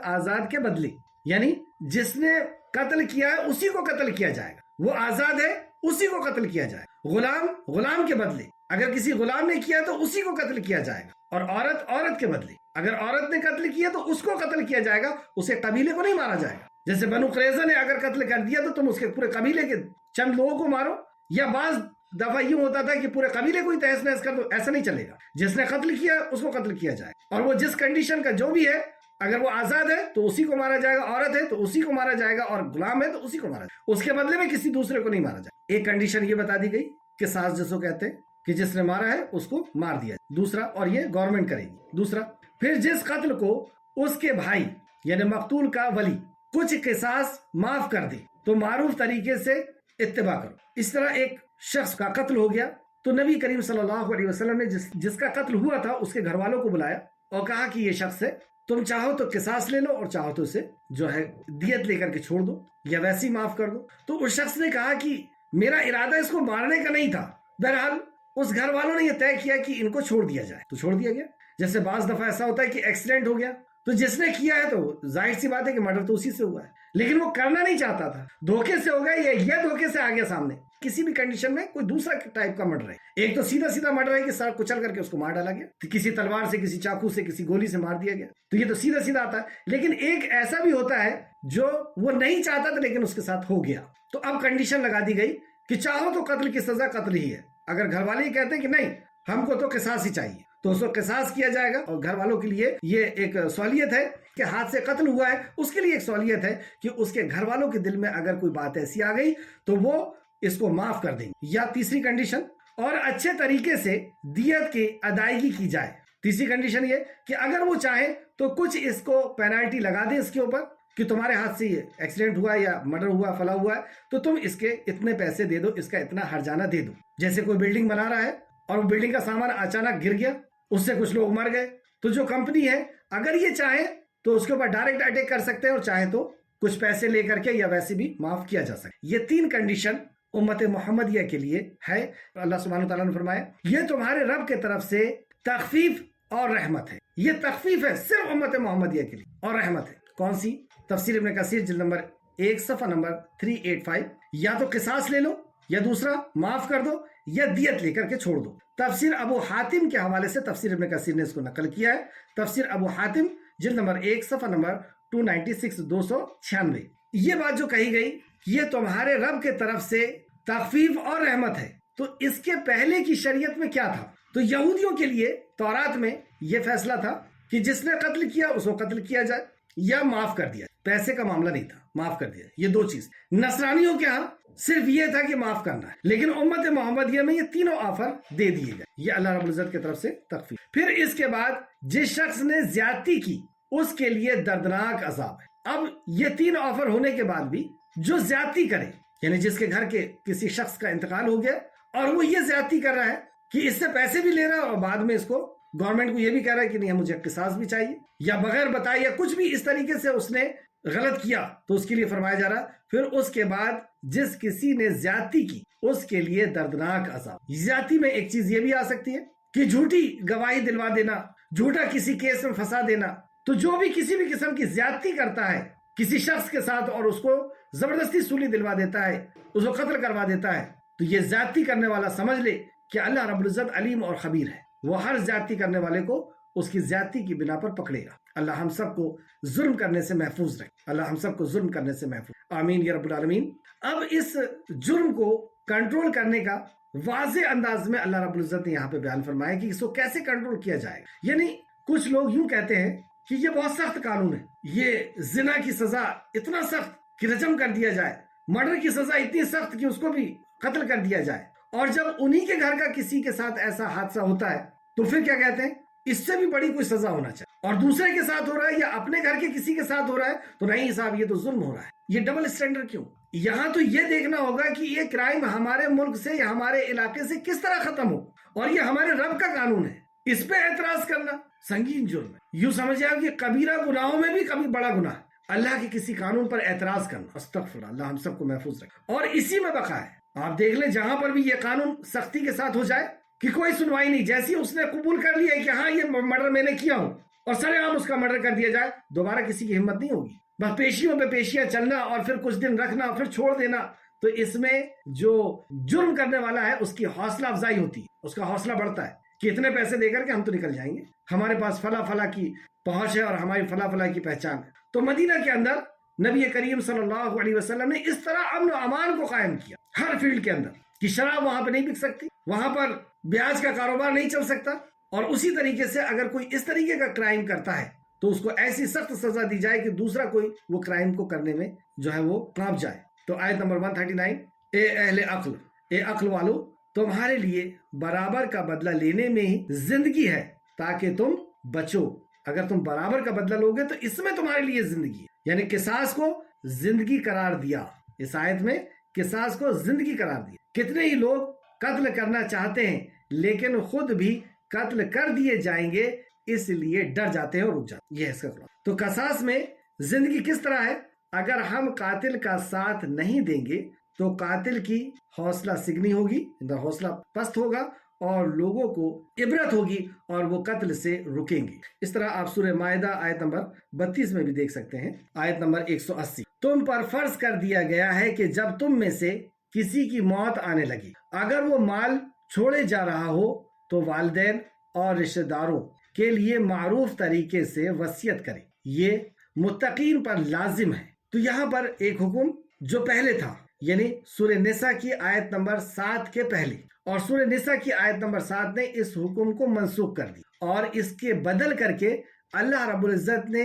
آزاد کے بدلے، یعنی جس نے قتل کیا ہے اسی کو قتل کیا جائے گا، وہ آزاد ہے اسی کو قتل کیا جائے گا۔ غلام کے بدلے، اگر کسی غلام نے کیا تو اسی کو قتل کیا جائے گا، اور عورت کے بدلے، اگر عورت نے قتل کیا تو اس کو قتل کیا جائے گا، اسے قبیلے کو نہیں مارا جائے گا۔ جیسے بنو قریظہ نے اگر قتل کر دیا تو تم اس کے پورے قبیلے کے چند لوگوں کو مارو، یا بعض دفعہ یوں ہوتا تھا کہ پورے قبیلے کو ہی تہس نہس کر دو، ایسا نہیں چلے گا۔ جس نے قتل کیا اس کو قتل کیا جائے، اور وہ جس کنڈیشن کا جو بھی ہے، اگر وہ آزاد ہے تو اسی کو مارا جائے گا، عورت ہے تو اسی کو مارا جائے گا، اور غلام ہے تو اسی کو مارا جائے گا، اس کے بدلے میں کسی دوسرے کو نہیں مارا جائے گا۔ ایک کنڈیشن یہ بتا دی گئی کہ ساس جس کو کہتے ہیں کہ جس نے مارا ہے اس کو مار دیا جائے، دوسرا، اور یہ گورنمنٹ کرے گی۔ دوسرا، پھر جس قتل کو اس کے بھائی یعنی مقتول کا ولی کچھ قصاص معاف کر دے تو معروف طریقے سے اتباع کرو۔ اس طرح ایک شخص کا قتل ہو گیا تو نبی کریم صلی اللہ علیہ وسلم نے جس کا قتل ہوا تھا اس کے گھر والوں کو بلایا اور کہا کہ یہ شخص ہے، تم چاہو تو قصاص لے لو اور چاہو تو اسے جو ہے دیت لے کر کے چھوڑ دو یا ویسے ہی معاف کر دو۔ تو اس شخص نے کہا کہ میرا ارادہ اس کو مارنے کا نہیں تھا، بہرحال اس گھر والوں نے یہ طے کیا کہ ان کو چھوڑ دیا جائے، تو چھوڑ دیا گیا۔ جیسے بعض دفعہ ایسا ہوتا ہے کہ ایکسیڈنٹ ہو گیا تو جس نے کیا ہے تو ظاہر سی بات ہے کہ مرڈر تو اسی سے ہوا ہے، لیکن وہ کرنا نہیں چاہتا تھا، دھوکے سے ہو گیا یا یہ دھوکے سے آ گیا سامنے۔ کسی بھی کنڈیشن میں کوئی دوسرا ٹائپ کا مرڈر ہے، ایک تو سیدھا مرڈر ہے کہ سر کچل کر کے اس کو مار ڈالا گیا، کسی تلوار سے، کسی چاقو سے، کسی گولی سے مار دیا گیا، تو یہ تو سیدھا آتا ہے۔ لیکن ایک ایسا بھی ہوتا ہے جو وہ نہیں چاہتا تھا لیکن اس کے ساتھ ہو گیا، تو اب کنڈیشن لگا دی گئی کہ چاہو تو قتل کی سزا قتل ہی ہے، اگر گھر والے ہی کہتے ہیں کہ نہیں ہم کو تو قصاص ہی چاہیے تو اس کو قصاص کیا جائے گا۔ اور گھر والوں کے لیے یہ ایک سہولیت ہے کہ ہاتھ سے قتل ہوا ہے، اس کے لیے ایک سہولیت ہے کہ اس کے گھر والوں کے دل میں اگر کوئی بات ایسی آ گئی تو وہ اس کو معاف کر دیں گے۔ یا تیسری کنڈیشن، اور اچھے طریقے سے دیت کی ادائیگی کی جائے۔ تیسری کنڈیشن یہ کہ اگر وہ چاہیں تو کچھ اس کو پینالٹی لگا دیں اس کے اوپر کہ تمہارے ہاتھ سے یہ ایکسیڈنٹ ہوا یا مرڈر ہوا، فلاں ہوا ہے، تو تم اس کے اتنے پیسے دے دو، اس کا اتنا ہرجانہ دے دو۔ جیسے کوئی بلڈنگ بنا رہا ہے اور وہ بلڈنگ کا سامان اچانک گر گیا اس سے کچھ لوگ مر گئے، تو جو کمپنی ہے اگر یہ چاہے تو اس کے اوپر ڈائریکٹ اٹیک کر سکتے ہیں، اور چاہے تو کچھ پیسے لے کر کے یا ویسے بھی معاف کیا جا سکتا۔ یہ 3 کنڈیشن امت محمدیہ کے لیے ہے۔ اللہ سبحانہ وتعالیٰ نے فرمایا یہ تمہارے رب کے طرف سے تخفیف اور رحمت ہے۔ یہ تخفیف ہے صرف امت محمدیہ کے لیے، اور رحمت ہے کون سی؟ تفسیر ابن کثیر جلد نمبر 1 صفحہ نمبر 385، یا تو قصاص لے لو، یا دوسرا معاف کر دو، یا دیت لے کر کے چھوڑ دو۔ تفسیر ابو حاتم کے حوالے سے تفسیر ابن کثیر نے اس کو نقل کیا ہے۔ تفسیر ابو حاتم جلد نمبر 1 صفحہ نمبر 296 296۔ یہ بات جو کہی گئی یہ تمہارے رب کے طرف سے تخفیف اور رحمت ہے، تو اس کے پہلے کی شریعت میں کیا تھا؟ تو یہودیوں کے لیے تورات میں یہ فیصلہ تھا کہ جس نے قتل کیا اس کو قتل کیا جائے یا معاف کر دیا، پیسے کا معاملہ نہیں تھا، معاف کر دیا، یہ 2 چیز۔ نصرانیوں کے ہاں صرف یہ تھا کہ معاف کرنا ہے، لیکن امت محمدیہ میں یہ تینوں آفر دے دیے گئے، یہ اللہ رب العزت کی طرف سے تخفیف۔ پھر اس کے بعد جس شخص نے زیادتی کی اس کے لیے دردناک عذاب ہے۔ اب یہ 3 آفر ہونے کے بعد بھی جو زیادتی کرے، یعنی جس کے گھر کے کسی شخص کا انتقال ہو گیا اور وہ یہ زیادتی کر رہا ہے کہ اس سے پیسے بھی لے رہا ہے اور بعد میں اس کو گورنمنٹ کو یہ بھی کہہ رہا ہے کہ نہیں مجھے قصاص بھی چاہیے، یا بغیر بتائے یا کچھ بھی اس طریقے سے اس نے غلط کیا، تو اس کے لیے فرمایا جا رہا پھر اس کے بعد جس کسی نے زیادتی کی اس کے لیے دردناک عذاب۔ زیادتی میں ایک چیز یہ بھی آ سکتی ہے کہ جھوٹی گواہی دلوا دینا، جھوٹا کسی کیس میں پھنسا دینا۔ تو جو بھی کسی بھی قسم کی زیادتی کرتا ہے کسی شخص کے ساتھ اور اس کو زبردستی سولی دلوا دیتا ہے، اس کو قتل کروا دیتا ہے، تو یہ زیادتی کرنے والا سمجھ لے کہ اللہ رب العزت علیم اور خبیر ہے، وہ ہر زیادتی کرنے والے کو اس کی زیادتی کی بنا پر پکڑے گا۔ اللہ ہم سب کو ظلم کرنے سے محفوظ رکھے، اللہ ہم سب کو ظلم کرنے سے محفوظ، آمین یا رب العالمین۔ اب اس جرم کو کنٹرول کرنے کا واضح انداز میں اللہ رب العزت نے یہاں پہ بیان فرمایا کہ اس کو کیسے کنٹرول کیا جائے گا۔ یعنی کچھ لوگ یوں کہتے ہیں کہ یہ بہت سخت قانون ہے، یہ زنا کی سزا اتنا سخت کہ رجم کر دیا جائے، مرڈر کی سزا اتنی سخت کہ اس کو بھی قتل کر دیا جائے، اور جب انہی کے گھر کا کسی کے ساتھ ایسا حادثہ ہوتا ہے تو پھر کیا کہتے ہیں اس سے بھی بڑی کوئی سزا ہونا چاہیے، اور دوسرے کے ساتھ ہو رہا ہے یا اپنے گھر کے کسی کے ساتھ ہو رہا ہے تو نہیں صاحب یہ تو ظلم ہو رہا ہے۔ یہ ڈبل اسٹینڈرڈ کیوں؟ یہاں تو یہ دیکھنا ہوگا کہ یہ کرائم ہمارے ملک سے یا ہمارے علاقے سے کس طرح ختم ہو، اور یہ ہمارے رب کا قانون ہے، اس پہ اعتراض کرنا سنگین جرم ہے۔ یوں سمجھ آئے کہ کبیرہ گناہوں میں بھی کبھی بڑا گناہ ہے اللہ کے کسی قانون پر اعتراض کرنا، استغفر اللہ، ہم سب کو محفوظ رکھے۔ اور اسی میں بقا ہے، آپ دیکھ لیں جہاں پر بھی یہ قانون سختی کے ساتھ ہو جائے کہ کوئی سنوائی نہیں، جیسی اس نے قبول کر لیا ہے کہ ہاں یہ مرڈر میں نے کیا ہوں اور سرے عام اس کا مرڈر کر دیا جائے، دوبارہ کسی کی ہمت نہیں ہوگی، بس پیشیوں پہ پیشیاں چلنا اور پھر کچھ دن رکھنا پھر چھوڑ دینا۔ تو اس میں جو جرم کرنے والا ہے اس کی حوصلہ افزائی ہوتی ہے، اس کا حوصلہ بڑھتا ہے کہ اتنے پیسے دے کر کے ہم تو نکل جائیں گے، ہمارے پاس فلاں فلاں کی پہنچ ہے اور ہماری فلاں فلاں کی پہچان ہے۔ تو مدینہ کے اندر نبی کریم صلی اللہ علیہ وسلم نے اس طرح امن و امان کو قائم کیا ہر فیلڈ کے اندر کہ شراب وہاں پہ نہیں بک سکتی، وہاں پر بیاج کا کاروبار نہیں چل سکتا، اور اسی طریقے سے اگر کوئی اس طریقے کا کرائم کرتا ہے تو اس کو ایسی سخت سزا دی جائے کہ دوسرا کوئی وہ کرائم کو کرنے میں جو ہے وہ کانپ جائے۔ تو آیت نمبر 139، اے اہل عقل، اے عقل والو، تمہارے لیے برابر کا بدلہ لینے میں ہی زندگی ہے تاکہ تم بچو۔ اگر تم برابر کا بدلہ لوگے تو اس میں تمہارے لیے زندگی ہے، یعنی قصاص کو زندگی قرار دیا، اس آیت میں قصاص کو زندگی قرار دیا۔ کتنے ہی لوگ قتل کرنا چاہتے ہیں لیکن خود بھی قتل کر دیے جائیں گے اس لیے ڈر جاتے ہیں اور رک جاتے ہیں، یہ ہے اس کا قرآن۔ تو قصاص میں زندگی کس طرح ہے؟ اگر ہم قاتل کا ساتھ نہیں دیں گے تو قاتل کی حوصلہ سگنی ہوگی، حوصلہ پست ہوگا، اور لوگوں کو عبرت ہوگی اور وہ قتل سے رکیں گے۔ اس طرح آپ سورہ مائدہ آیت نمبر 32 میں بھی دیکھ سکتے ہیں، آیت نمبر 180، تم پر فرض کر دیا گیا ہے کہ جب تم میں سے کسی کی موت آنے لگی اگر وہ مال چھوڑے جا رہا ہو تو والدین اور رشتہ داروں کے لیے معروف طریقے سے وصیت کرے، یہ متقین پر لازم ہے۔ تو یہاں پر ایک حکم جو پہلے تھا، یعنی سورہ نساء کی آیت نمبر 7 کے پہلے، اور سورہ نساء کی آیت نمبر 7 نے اس حکم کو منسوخ کر دی اور اس کے بدل کر کے اللہ رب العزت نے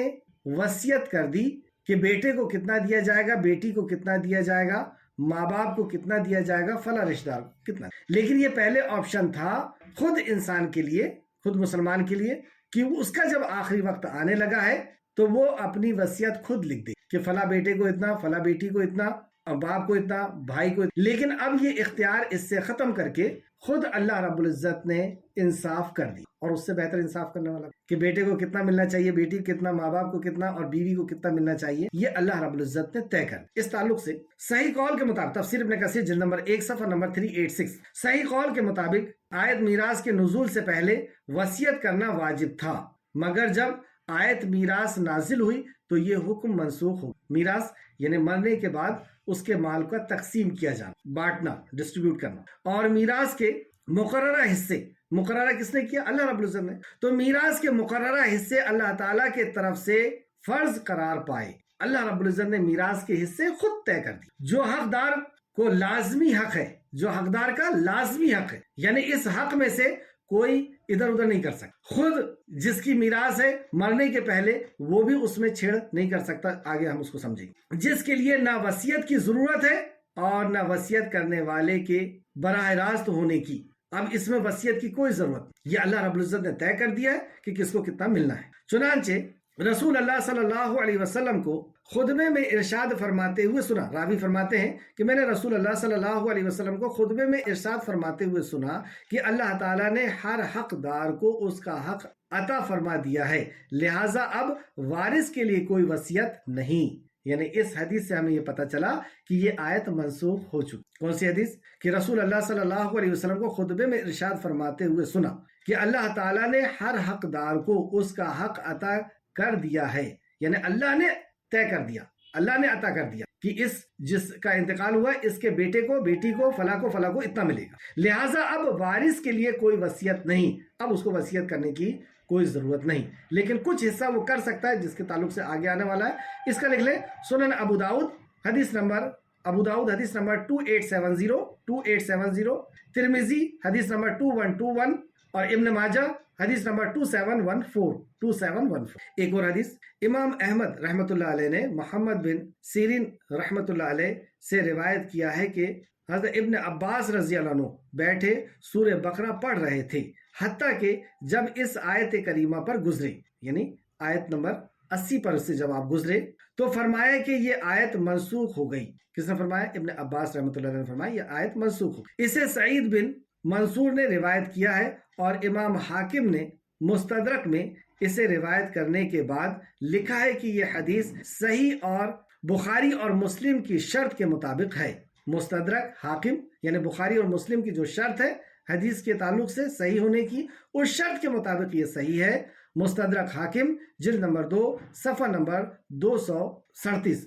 وصیت کر دی کہ بیٹے کو کتنا دیا جائے گا، بیٹی کو کتنا دیا جائے گا، ماں باپ کو کتنا دیا جائے گا، فلاں رشتہ دار کو کتنا۔ لیکن یہ پہلے آپشن تھا خود انسان کے لیے، خود مسلمان کے لیے، کہ اس کا جب آخری وقت آنے لگا ہے تو وہ اپنی وصیت خود لکھ دے کہ فلاں بیٹے کو اتنا، فلاں بیٹی کو اتنا، باپ کو اتنا، بھائی کو اتنا۔ لیکن اب یہ اختیار اس سے ختم کر کے خود اللہ رب العزت نے انصاف کر دی اور اس سے بہتر انصاف کرنے والا کہ بیٹے کو کتنا ملنا چاہیے, بیٹی کو کتنا, ماں باپ کو کتنا اور بیوی کو کتنا ملنا چاہیے, یہ اللہ رب العزت نے طے کر. اس تعلق سے صحیح قول کے مطابق تفسیر ابن کثیر جلد نمبر 1 صفحہ نمبر 386, صحیح قول کے مطابق آیت میراث کے نزول سے پہلے وصیت کرنا واجب تھا, مگر جب آیت میراث نازل ہوئی تو یہ حکم منسوخ ہو. میراث یعنی مرنے کے بعد اس کے مال کا تقسیم کیا جانا, بانٹنا, ڈسٹریبیوٹ کرنا, اور میراث کے مقررہ حصے, مقررہ کس نے کیا؟ اللہ رب العزت نے. تو میراث کے مقررہ حصے اللہ تعالیٰ کے طرف سے فرض قرار پائے. اللہ رب العزت نے میراث کے حصے خود طے کر دی. جو حقدار کو لازمی حق ہے, جو حقدار کا لازمی حق ہے, یعنی اس حق میں سے کوئی ادھر ادھر نہیں کر سکتا. خود جس کی میراث ہے مرنے کے پہلے وہ بھی اس میں چھیڑ نہیں کر سکتا. آگے ہم اس کو سمجھیں گے. جس کے لیے نہ وصیت کی ضرورت ہے اور نہ وصیت کرنے والے کے براہ راست ہونے کی. اب اس میں وصیت کی کوئی ضرورت نہیں, یہ اللہ رب العزت نے طے کر دیا ہے کہ کس کو کتنا ملنا ہے. چنانچہ رسول اللہ صلی اللہ علیہ وسلم کو خطبے میں ارشاد فرماتے ہوئے سنا. راوی فرماتے ہیں کہ میں نے رسول اللہ صلی اللہ علیہ وسلم کو خطبے میں ارشاد فرماتے ہوئے سنا کہ اللہ تعالیٰ نے ہر حقدار کو اس کا حق عطا فرما دیا ہے, لہٰذا اب وارث کے لیے کوئی وصیت نہیں. یعنی اس حدیث سے ہمیں یہ پتہ چلا کہ یہ آیت منسوخ ہو چکی. کون سی حدیث؟ کہ رسول اللہ صلی اللہ علیہ وسلم کو خطبے میں ارشاد فرماتے ہوئے سنا کہ اللہ تعالیٰ نے ہر حقدار کو اس کا حق عطا کر دیا ہے. یعنی اللہ نے طے کر دیا, اللہ نے عطا کر دیا کہ اس جس کا انتقال ہوا اس کے بیٹے کو, بیٹی کو, فلاں کو اتنا ملے گا. لہٰذا اب وارث کے لیے کوئی وصیت نہیں, اب اس کو وصیت کرنے کی کوئی ضرورت نہیں. لیکن کچھ حصہ وہ کر سکتا ہے جس کے تعلق سے آگے آنے والا ہے. اس کا لکھ لیں سنن ابو داؤد حدیث نمبر 2870, ترمذی حدیث نمبر 2121 اور ابن ماجہ حدیث نمبر 2714. ایک اور حدیث امام احمد رحمۃ اللہ علیہ نے محمد بن سیرین رحمۃ اللہ علیہ سے روایت کیا ہے کہ حضرت ابن عباس رضی اللہ عنہ بیٹھے سورہ بقرہ پڑھ رہے تھے حتیٰ کہ جب اس آیت کریمہ پر گزرے, یعنی آیت نمبر 80 پر سے جب آپ گزرے تو فرمایا کہ یہ آیت منسوخ ہو گئی. کس نے فرمایا؟ ابن عباس رحمۃ اللہ علیہ نے فرمایا یہ آیت منسوخ ہو گئی. اسے سعید بن منصور نے روایت کیا ہے اور امام حاکم نے مستدرک میں اسے روایت کرنے کے بعد لکھا ہے کہ یہ حدیث صحیح اور بخاری اور مسلم کی شرط کے مطابق ہے. مستدرک حاکم یعنی بخاری اور مسلم کی جو شرط ہے حدیث کے تعلق سے صحیح ہونے کی, اس شرط کے مطابق یہ صحیح ہے. مستدرک حاکم جلد نمبر 2 صفحہ نمبر 237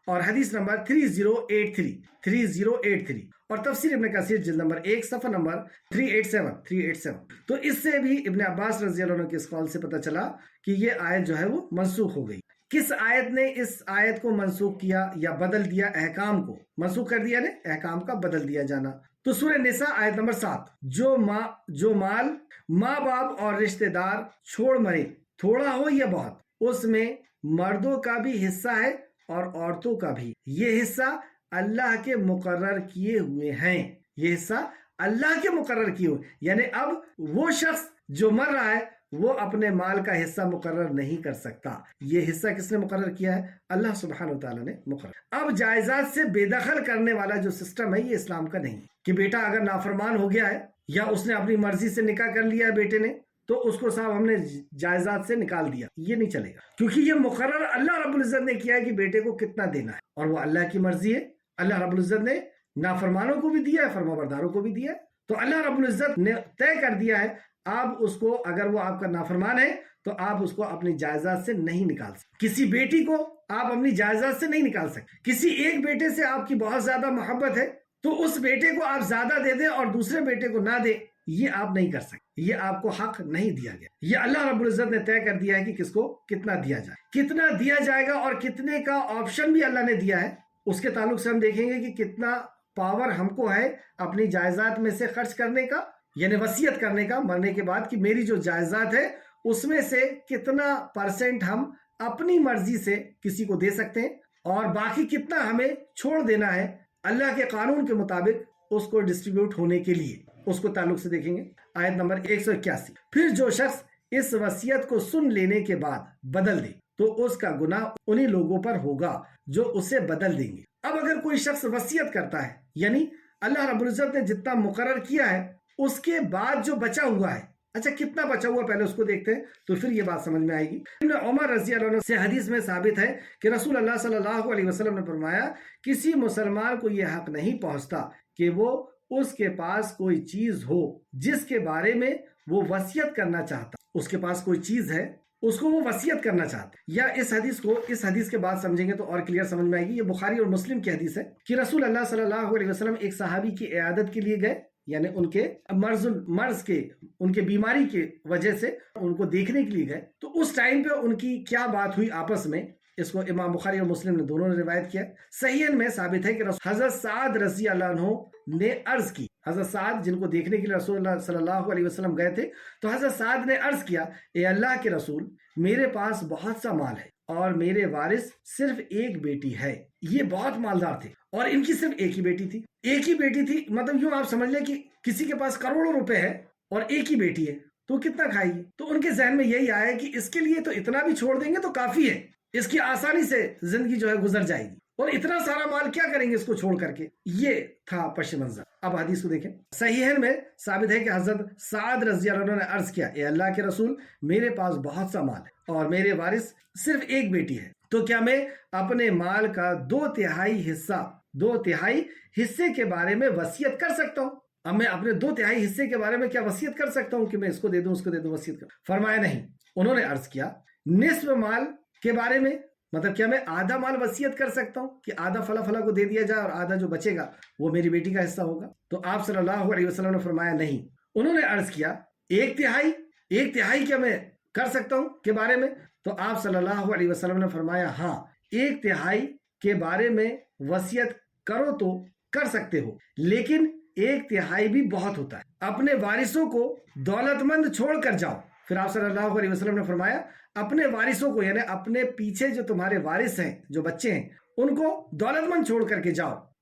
اور حدیث نمبر 3083 اور تفسیر ابن کثیر جلد نمبر 1 صفحہ نمبر 387. تو اس سے بھی ابن عباس رضی اللہ عنہ کے اس قول سے پتہ چلا کہ یہ آیت جو ہے وہ منسوخ ہو گئی. کس آیت نے اس آیت کو منسوخ کیا یا بدل دیا؟ احکام کو منسوخ کر دیا, نے احکام کا بدل دیا جانا. تو سورہ نساء آیت نمبر 7, جو مال ماں باپ اور رشتہ دار چھوڑ مرے تھوڑا ہو یا بہت, اس میں مردوں کا بھی حصہ ہے اور عورتوں کا بھی. یہ حصہ اللہ کے مقرر کیے ہوئے ہیں, یہ حصہ اللہ کے مقرر کیے ہوئے. یعنی اب وہ شخص جو مر رہا ہے وہ اپنے مال کا حصہ مقرر نہیں کر سکتا. یہ حصہ کس نے مقرر کیا ہے؟ اللہ سبحانہ وتعالی نے مقرر. اب جائزات سے بے دخل کرنے والا جو سسٹم ہے یہ اسلام کا نہیں کہ بیٹا اگر نافرمان ہو گیا ہے یا اس نے اپنی مرضی سے نکاح کر لیا ہے بیٹے نے تو اس کو صاحب ہم نے جائزات سے نکال دیا, یہ نہیں چلے گا. کیونکہ یہ مقرر اللہ رب العزت نے کیا ہے کہ بیٹے کو کتنا دینا ہے اور وہ اللہ کی مرضی ہے. اللہ رب العزت نے نافرمانوں کو بھی دیا ہے, فرمانبرداروں کو بھی دیا ہے. تو اللہ رب العزت نے طے کر دیا ہے آپ اس کو, اگر وہ آپ کا نافرمان ہے تو آپ اس کو اپنی جائزات سے نہیں نکال سکتے. کسی بیٹی کو آپ اپنی جائزات سے نہیں نکال سکتے. کسی ایک بیٹے سے آپ کی بہت زیادہ محبت ہے تو اس بیٹے کو آپ زیادہ دے دیں اور دوسرے بیٹے کو نہ دیں, یہ آپ نہیں کر سکتے. یہ آپ کو حق نہیں دیا گیا. یہ اللہ رب العزت نے طے کر دیا ہے کہ کس کو کتنا دیا جائے. کتنا دیا جائے گا اور کتنے کا آپشن بھی اللہ نے دیا ہے. اس کے تعلق سے ہم دیکھیں گے کہ کتنا پاور ہم کو ہے اپنی جائزات میں سے خرچ کرنے کا, یعنی وصیت کرنے کا مرنے کے بعد کہ میری جو جائزات ہے اس میں سے کتنا پرسنٹ ہم اپنی مرضی سے کسی کو دے سکتے ہیں اور باقی کتنا ہمیں چھوڑ دینا ہے اللہ کے قانون کے مطابق اس کو ڈسٹریبیوٹ ہونے کے لیے. اس کو تعلق سے دیکھیں گے آیت نمبر 181. پھر جو شخص اس وصیت کو سن لینے کے بعد بدل دے تو اس کا گناہ انہی لوگوں پر ہوگا جو اسے بدل دیں گے. اب اگر کوئی شخص وصیت کرتا ہے یعنی اللہ رب العزت نے جتنا مقرر کیا ہے اس کے بعد جو بچا ہوا ہے اچھا کتنا بچا ہوا پہلے اس کو دیکھتے ہیں تو پھر یہ بات سمجھ میں آئے گی۔ ابن عمر رضی اللہ عنہ سے حدیث میں ثابت ہے کہ رسول اللہ صلی اللہ علیہ وسلم نے فرمایا کسی مسلمان کو یہ حق نہیں پہنچتا کہ وہ اس کے پاس کوئی چیز ہو جس کے بارے میں وہ وصیت کرنا چاہتا، اس کے پاس کوئی چیز ہے اس کو وہ وصیت کرنا چاہتا، یا اس حدیث کے بعد سمجھیں گے تو اور کلیئر سمجھ میں آئے گی۔ یہ بخاری اور مسلم کی حدیث ہے کہ رسول اللہ صلی اللہ علیہ وسلم ایک صحابی کی عیادت کے لیے گئے، یعنی ان کے ان کے بیماری کی وجہ سے ان کو دیکھنے کے لیے گئے، تو اس ٹائم پہ ان کی کیا بات ہوئی آپس میں، اس کو امام بخاری اور مسلم نے دونوں نے روایت کیا۔ صحیحین میں ثابت ہے کہ حضرت سعد رضی اللہ عنہ نے عرض کی، حضرت سعد جن کو دیکھنے کے لیے رسول اللہ صلی اللہ علیہ وسلم گئے تھے، تو حضرت سعد نے عرض کیا، اے اللہ کے رسول، میرے پاس بہت سا مال ہے اور میرے وارث صرف ایک بیٹی ہے۔ یہ بہت مالدار تھے اور ان کی صرف ایک ہی بیٹی تھی، مطلب یوں آپ سمجھ لیں کہ کسی کے پاس کروڑوں روپے ہے اور ایک ہی بیٹی ہے تو کتنا کھائے گی؟ تو ان کے ذہن میں یہی آیا کہ اس کے لیے تو اتنا بھی چھوڑ دیں گے تو کافی ہے، اس کی آسانی سے زندگی جو ہے گزر جائے گی، اور اتنا سارا مال کیا کریں گے اس کو چھوڑ کر کے۔ یہ تھا پس منظر۔ اب حدیث کو دیکھیں، صحیحین میں ثابت ہے کہ حضرت سعد رضی اللہ عنہ نے عرض کیا، اے اللہ کے رسول، میرے پاس بہت سا مال ہے اور میرے وارث صرف ایک بیٹی ہے، تو کیا میں اپنے مال کا 2/3 حصے کے بارے میں وصیت کر سکتا ہوں؟ اب میں اپنے 2/3 حصے کے بارے میں کیا وصیت کر سکتا ہوں کہ میں اس کو دے دوں، اس کو دے دوں، وصیت کر؟ فرمایا نہیں۔ انہوں نے عرض کیا، نصف مال کے بارے میں، مطلب کیا میں آدھا مال وصیت کر سکتا ہوں کہ آدھا فلاں کو دے دیا جائے اور آدھا جو بچے گا وہ میری بیٹی کا حصہ ہوگا؟ تو آپ صلی اللہ علیہ وسلم نے فرمایا نہیں۔ انہوں نے عرض کیا، 1/3 کیا میں کر سکتا ہوں کے بارے میں؟ تو آپ صلی اللہ علیہ وسلم نے فرمایا ہاں، 1/3 کے بارے میں وصیت کرو تو کر سکتے ہو، لیکن 1/3 بھی بہت ہوتا ہے، اپنے وارثوں کو دولت مند چھوڑ کر جاؤ۔ پھر آپ صلی اللہ علیہ وسلم نے فرمایا، اپنے وارثوں کو، یعنی اپنے پیچھے جو تمہارے وارث ہیں، جو بچے ہیں، ان کو دولت مند چھوڑ کر کے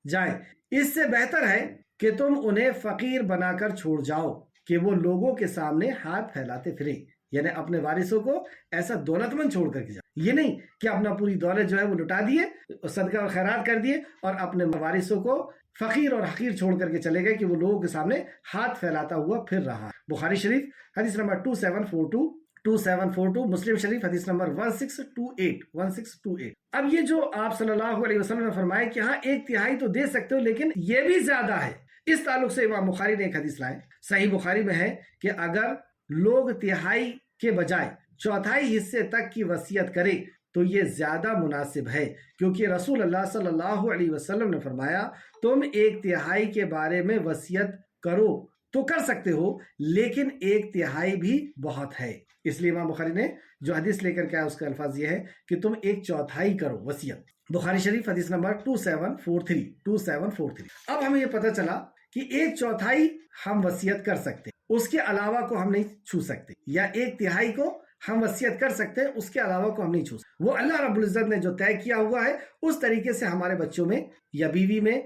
جائیں، اس سے بہتر ہے کہ تم انہیں فقیر بنا کر چھوڑ جاؤ کہ وہ لوگوں کے سامنے ہاتھ پھیلاتے پھریں، یعنی اپنے وارثوں کو ایسا دولت مند چھوڑ کر کے جاؤ۔ یہ نہیں کہ اپنا پوری دولت جو ہے وہ لٹا دیے، صدقہ اور خیرات کر دیے اور اپنے وارثوں کو فقیر اور حقیر چھوڑ کر کے چلے گئے کہ وہ لوگوں کے سامنے ہاتھ پھیلاتا ہوا پھر رہا۔ بخاری شریف حدیث نمبر 2742، مسلم شریف حدیث نمبر 1628۔ اب یہ جو آپ صلی اللہ علیہ وسلم نے فرمایا کہ ہاں 1/3 تو دے سکتے ہو لیکن یہ بھی زیادہ ہے، اس تعلق سے امام بخاری نے ایک حدیث لائے، صحیح بخاری میں ہے کہ اگر لوگ 1/3 کے بجائے 1/4 حصے تک کی وصیت کرے تو یہ زیادہ مناسب ہے، کیونکہ رسول اللہ صلی اللہ علیہ وسلم نے فرمایا تم 1/3 کے بارے میں وصیت کرو تو کر سکتے ہو، لیکن 1/3 بھی بہت ہے۔ اس لیے امام بخاری نے جو حدیث لے کر کے آیا اس کا الفاظ یہ ہے کہ تم 1/4 کرو وصیت۔ بخاری شریف حدیث نمبر 2743۔ اب ہمیں یہ پتہ چلا کہ 1/4 ہم وصیت کر سکتے، اس کے علاوہ کو ہم نہیں چھو سکتے، یا 1/3 کو ہم وصیت کر سکتے ہیں، اس کے علاوہ کو ہم نہیں چھو سکتے۔ وہ اللہ رب العزت نے جو طے کیا ہوا ہے اس طریقے سے ہمارے بچوں میں یا بیوی میں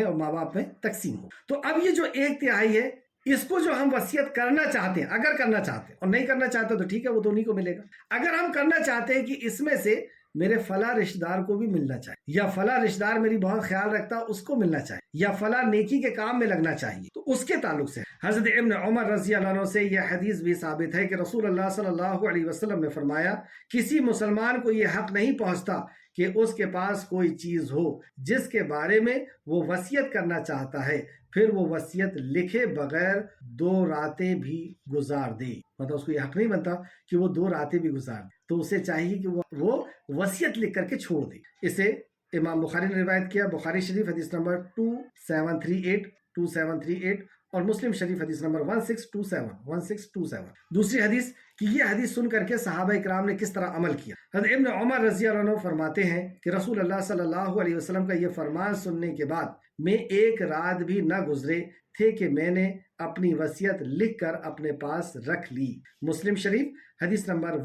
اور ماں باپ میں تقسیم ہو۔ تو اب یہ جو 1/3 ہے، اس کو جو ہم وصیت کرنا چاہتے ہیں، اگر کرنا چاہتے ہیں اور نہیں کرنا چاہتے تو ٹھیک ہے، وہ تو انہیں کو ملے گا۔ اگر ہم کرنا چاہتے ہیں کہ اس میں سے میرے فلاں رشتہ دار کو بھی ملنا چاہیے، یا فلاں رشتہ دار میری بہت خیال رکھتا اس کو ملنا چاہیے، یا فلاں نیکی کے کام میں لگنا چاہیے، تو اس کے تعلق سے حضرت ابن عمر رضی اللہ عنہ سے یہ حدیث بھی ثابت ہے کہ رسول اللہ صلی اللہ علیہ وسلم نے فرمایا کسی مسلمان کو یہ حق نہیں پہنچتا کہ اس کے پاس کوئی چیز ہو جس کے بارے میں وہ وصیت کرنا چاہتا ہے، پھر وہ وصیت لکھے بغیر 2 راتیں بھی گزار دے۔ مطلب اس کو یہ حق نہیں بنتا کہ وہ 2 راتیں بھی گزار دے، تو اسے چاہیے کہ وہ وصیت لکھ کر کے چھوڑ دے۔ اسے امام بخاری نے روایت کیا، بخاری شریف حدیث نمبر 2738 اور مسلم شریف حدیث نمبر 1627۔ دوسری حدیث کہ یہ حدیث سن کر کے صحابہ اکرام نے کس طرح عمل کیا۔ حضرت ابن عمر رضی اللہ عنہ فرماتے ہیں کہ رسول اللہ صلی اللہ علیہ وسلم کا یہ فرمان سننے کے بعد میں 1 رات بھی نہ گزرے تھے کہ میں نے اپنی وصیت لکھ کر اپنے پاس رکھ لی۔ مسلم شریف حدیث نمبر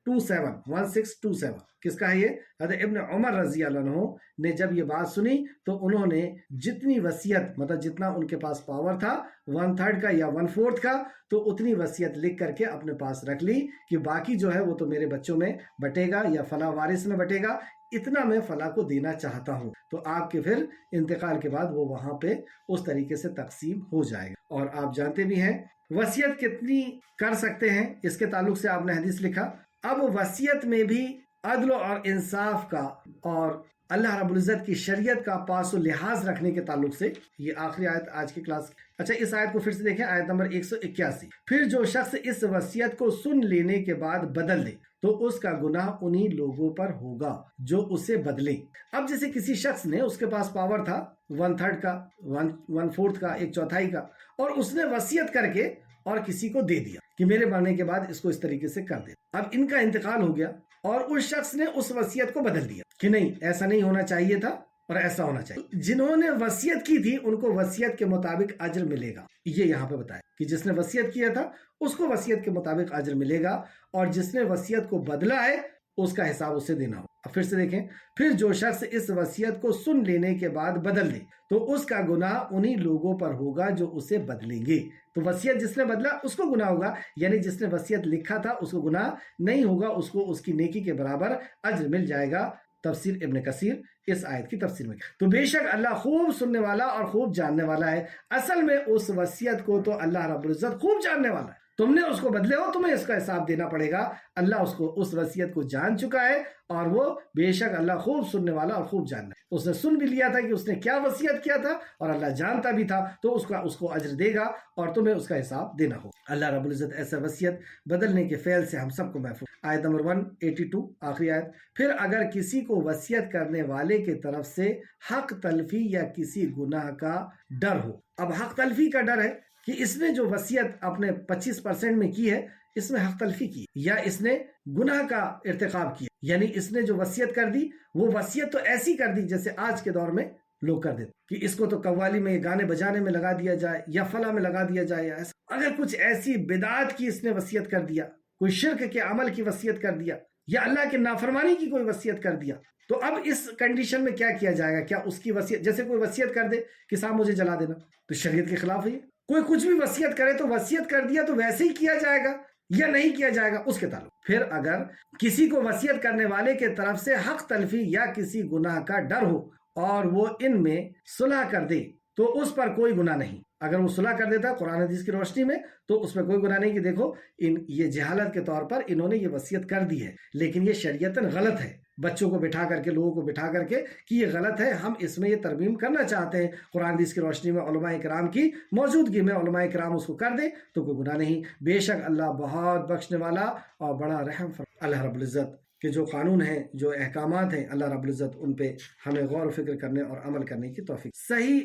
1627 کس کا ہے یہ؟ حضرت ابن عمر رضی اللہ عنہ نے جب یہ بات سنی تو انہوں نے جتنی وصیت مطلب جتنا ان کے پاس پاور تھا 1/3 کا یا 1/4 کا تو اتنی وصیت لکھ کر کے اپنے پاس رکھ لی کہ باقی جو ہے وہ تو میرے بچوں میں بٹے گا یا فلاں وارث میں بٹے گا، اتنا میں فلاں کو دینا چاہتا ہوں۔ تو آپ کے پھر انتقال کے بعد وہ وہاں پہ اس طریقے سے تقسیم ہو جائے گا۔ اور آپ جانتے بھی ہیں وصیت کتنی کر سکتے ہیں، اس کے تعلق سے آپ نے حدیث لکھا۔ اب وصیت میں بھی عدل اور انصاف کا اور اللہ رب العزت کی شریعت کا پاس و لحاظ رکھنے کے تعلق سے یہ آخری آیت آج کی کلاس۔ اچھا اس آیت کو پھر سے دیکھیں، آیت نمبر 181۔ پھر جو شخص اس وصیت کو سن لینے کے بعد بدل دے تو اس کا گناہ انہی لوگوں پر ہوگا جو اسے بدلے۔ اب جیسے کسی شخص نے، اس کے پاس پاور تھا 1/3 کا 1/4 کا 1/4 کا، اور اس نے وصیت کر کے اور کسی کو دے دیا کہ میرے مرنے کے بعد اس کو اس طریقے سے کر دے۔ اب ان کا انتقال ہو گیا اور اس شخص نے اس وصیت کو بدل دیا کہ نہیں ایسا نہیں ہونا چاہیے تھا اور ایسا ہونا چاہیے۔ جنہوں نے وصیت کی تھی ان کو وصیت کے مطابق اجر ملے گا، یہ یہاں پہ بتایا کہ جس نے وصیت کیا تھا اس کو وصیت کے مطابق اجر ملے گا، اور جس نے وصیت کو بدلا ہے اس کا حساب اسے دینا ہو۔ اب پھر سے دیکھیں، پھر جو شخص اس وصیت کو سن لینے کے بعد بدل دے تو اس کا گناہ انہی لوگوں پر ہوگا جو اسے بدلیں گے۔ تو وصیت جس نے بدلا اس کو گناہ ہوگا، یعنی جس نے وصیت لکھا تھا اس کو گناہ نہیں ہوگا، اس کو اس کی نیکی کے برابر اجر مل جائے گا۔ تفسیر ابن کثیر اس آیت کی تفسیر میں۔ تو بے شک اللہ خوب سننے والا اور خوب جاننے والا ہے۔ اصل میں اس وصیت کو تو اللہ رب العزت خوب جاننے والا ہے، تم نے اس کو بدلے ہو، تمہیں اس کا حساب دینا پڑے گا۔ اللہ اس وصیت کو جان چکا ہے، اور وہ بے شک اللہ خوب سننے والا اور خوب جاننا ہے۔ اس نے سن بھی لیا تھا کہ اس نے کیا وصیت کیا تھا، اور اللہ جانتا بھی تھا، تو اس کو اجر دے گا اور تمہیں اس کا حساب دینا ہو۔ اللہ رب العزت ایسا وصیت بدلنے کے فعل سے ہم سب کو محفوظ۔ آیت نمبر 182 آخری آیت۔ پھر اگر کسی کو وصیت کرنے والے کی طرف سے حق تلفی یا کسی گناہ کا ڈر ہو۔ اب حق تلفی کا ڈر ہے کہ اس نے جو وصیت اپنے 25% میں کی ہے اس میں حق تلفی کی، یا اس نے گناہ کا ارتکاب کیا، یعنی اس نے جو وصیت کر دی وہ وصیت تو ایسی کر دی جیسے آج کے دور میں لوگ کر دیتے کہ اس کو تو قوالی میں گانے بجانے میں لگا دیا جائے یا فلاں میں لگا دیا جائے، یا ایسا۔ اگر کچھ ایسی بدعات کی اس نے وصیت کر دیا، کوئی شرک کے عمل کی وصیت کر دیا، یا اللہ کے نافرمانی کی کوئی وصیت کر دیا، تو اب اس کنڈیشن میں کیا کیا جائے گا؟ کیا اس کی وصیت، جیسے کوئی وصیت کر دے کہ صاحب مجھے جلا دینا، تو شریعت کے خلاف ہے۔ کوئی کچھ بھی وصیت کرے تو وصیت کر دیا تو ویسے ہی کیا جائے گا یا نہیں کیا جائے گا، اس کے تعلق۔ پھر اگر کسی کو وصیت کرنے والے کے طرف سے حق تلفی یا کسی گناہ کا ڈر ہو اور وہ ان میں صلح کر دے تو اس پر کوئی گناہ نہیں۔ اگر وہ صلح کر دیتا قرآن حدیث کی روشنی میں تو اس میں کوئی گناہ نہیں کہ دیکھو یہ جہالت کے طور پر انہوں نے یہ وصیت کر دی ہے، لیکن یہ شریعتاً غلط ہے۔ بچوں کو بٹھا کر کے، لوگوں کو بٹھا کر کے کہ یہ غلط ہے، ہم اس میں یہ ترمیم کرنا چاہتے ہیں قرآن حدیث کی روشنی میں، علماء کرام کی موجودگی میں علماء کرام اس کو کر دے تو کوئی گناہ نہیں۔ بے شک اللہ بہت بخشنے والا اور بڑا رحم فرما۔ اللہ رب العزت کے جو قانون ہیں، جو احکامات ہیں، اللہ رب العزت ان پہ ہمیں غور و فکر کرنے اور عمل کرنے کی توفیق۔ صحیح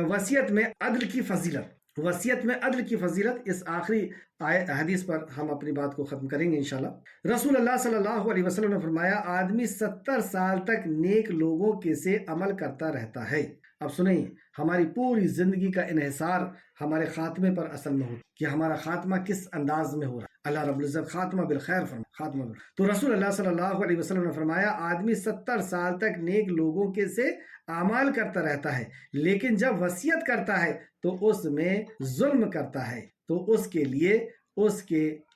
وصیت میں عدل کی فضیلت، وصیت میں عدل کی فضیلت، اس آخری حدیث پر ہم اپنی بات کو ختم کریں گے انشاءاللہ۔ رسول اللہ صلی اللہ علیہ وسلم نے فرمایا آدمی 70 سال تک نیک لوگوں کے سے عمل کرتا رہتا ہے۔ اب سنیں، ہماری پوری زندگی کا انحصار ہمارے خاتمے پر اصل میں ہو کہ ہمارا خاتمہ کس انداز میں ہو رہا ہے۔ اللہ رب العزت خاتمہ بالخیر خاتمہ تو رسول اللہ صلی اللہ علیہ وسلم نے فرمایا آدمی 70 سال تک نیک لوگوں کے سے اعمال کرتا رہتا ہے، لیکن جب وصیت کرتا ہے تو اس میں ظلم کرتا ہے تو اس کے لیے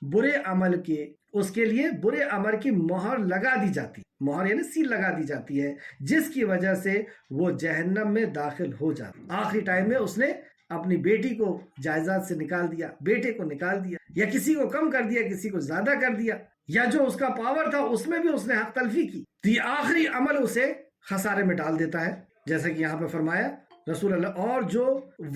برے عمل کی مہر لگا دی جاتی، مہر یعنی سیل لگا دی جاتی ہے، جس کی وجہ سے وہ جہنم میں داخل ہو جاتا۔ آخری ٹائم میں اس نے اپنی بیٹی کو جائیداد سے نکال دیا، بیٹے کو نکال دیا، یا کسی کو کم کر دیا، کسی کو زیادہ کر دیا، یا جو اس کا پاور تھا اس میں بھی اس نے حق تلفی کی، تو یہ آخری عمل اسے خسارے میں ڈال دیتا ہے، جیسا کہ یہاں پہ فرمایا رسول اللہ۔ اور جو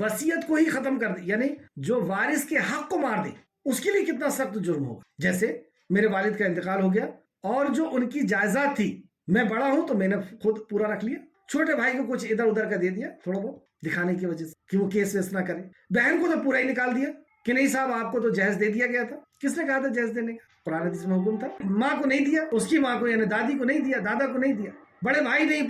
وصیت کو ہی ختم کر دے، یعنی جو وارث کے حق کو مار دے، اس کے لیے کتنا سخت جرم ہوگا۔ جیسے میرے والد کا انتقال ہو گیا اور جو ان کی جائیداد تھی، میں بڑا ہوں تو میں نے خود پورا رکھ لیا، چھوٹے بھائی کو کچھ ادھر ادھر کا دے دیا تھوڑا بہت دکھانے کی وجہ سے کہ وہ کیس ویس نہ کرے، بہن کو تو پورا ہی نکال دیا کہ نہیں صاحب آپ کو تو جہیز دے دیا گیا تھا۔ کس نے کہا تھا جہیز دینے کا؟ قرآن حدیث میں حکم تھا۔ ماں کو نہیں دیا، اس کی ماں کو یعنی دادی کو نہیں دیا، دادا کو نہیں دیا، بڑے بھائی نہیں،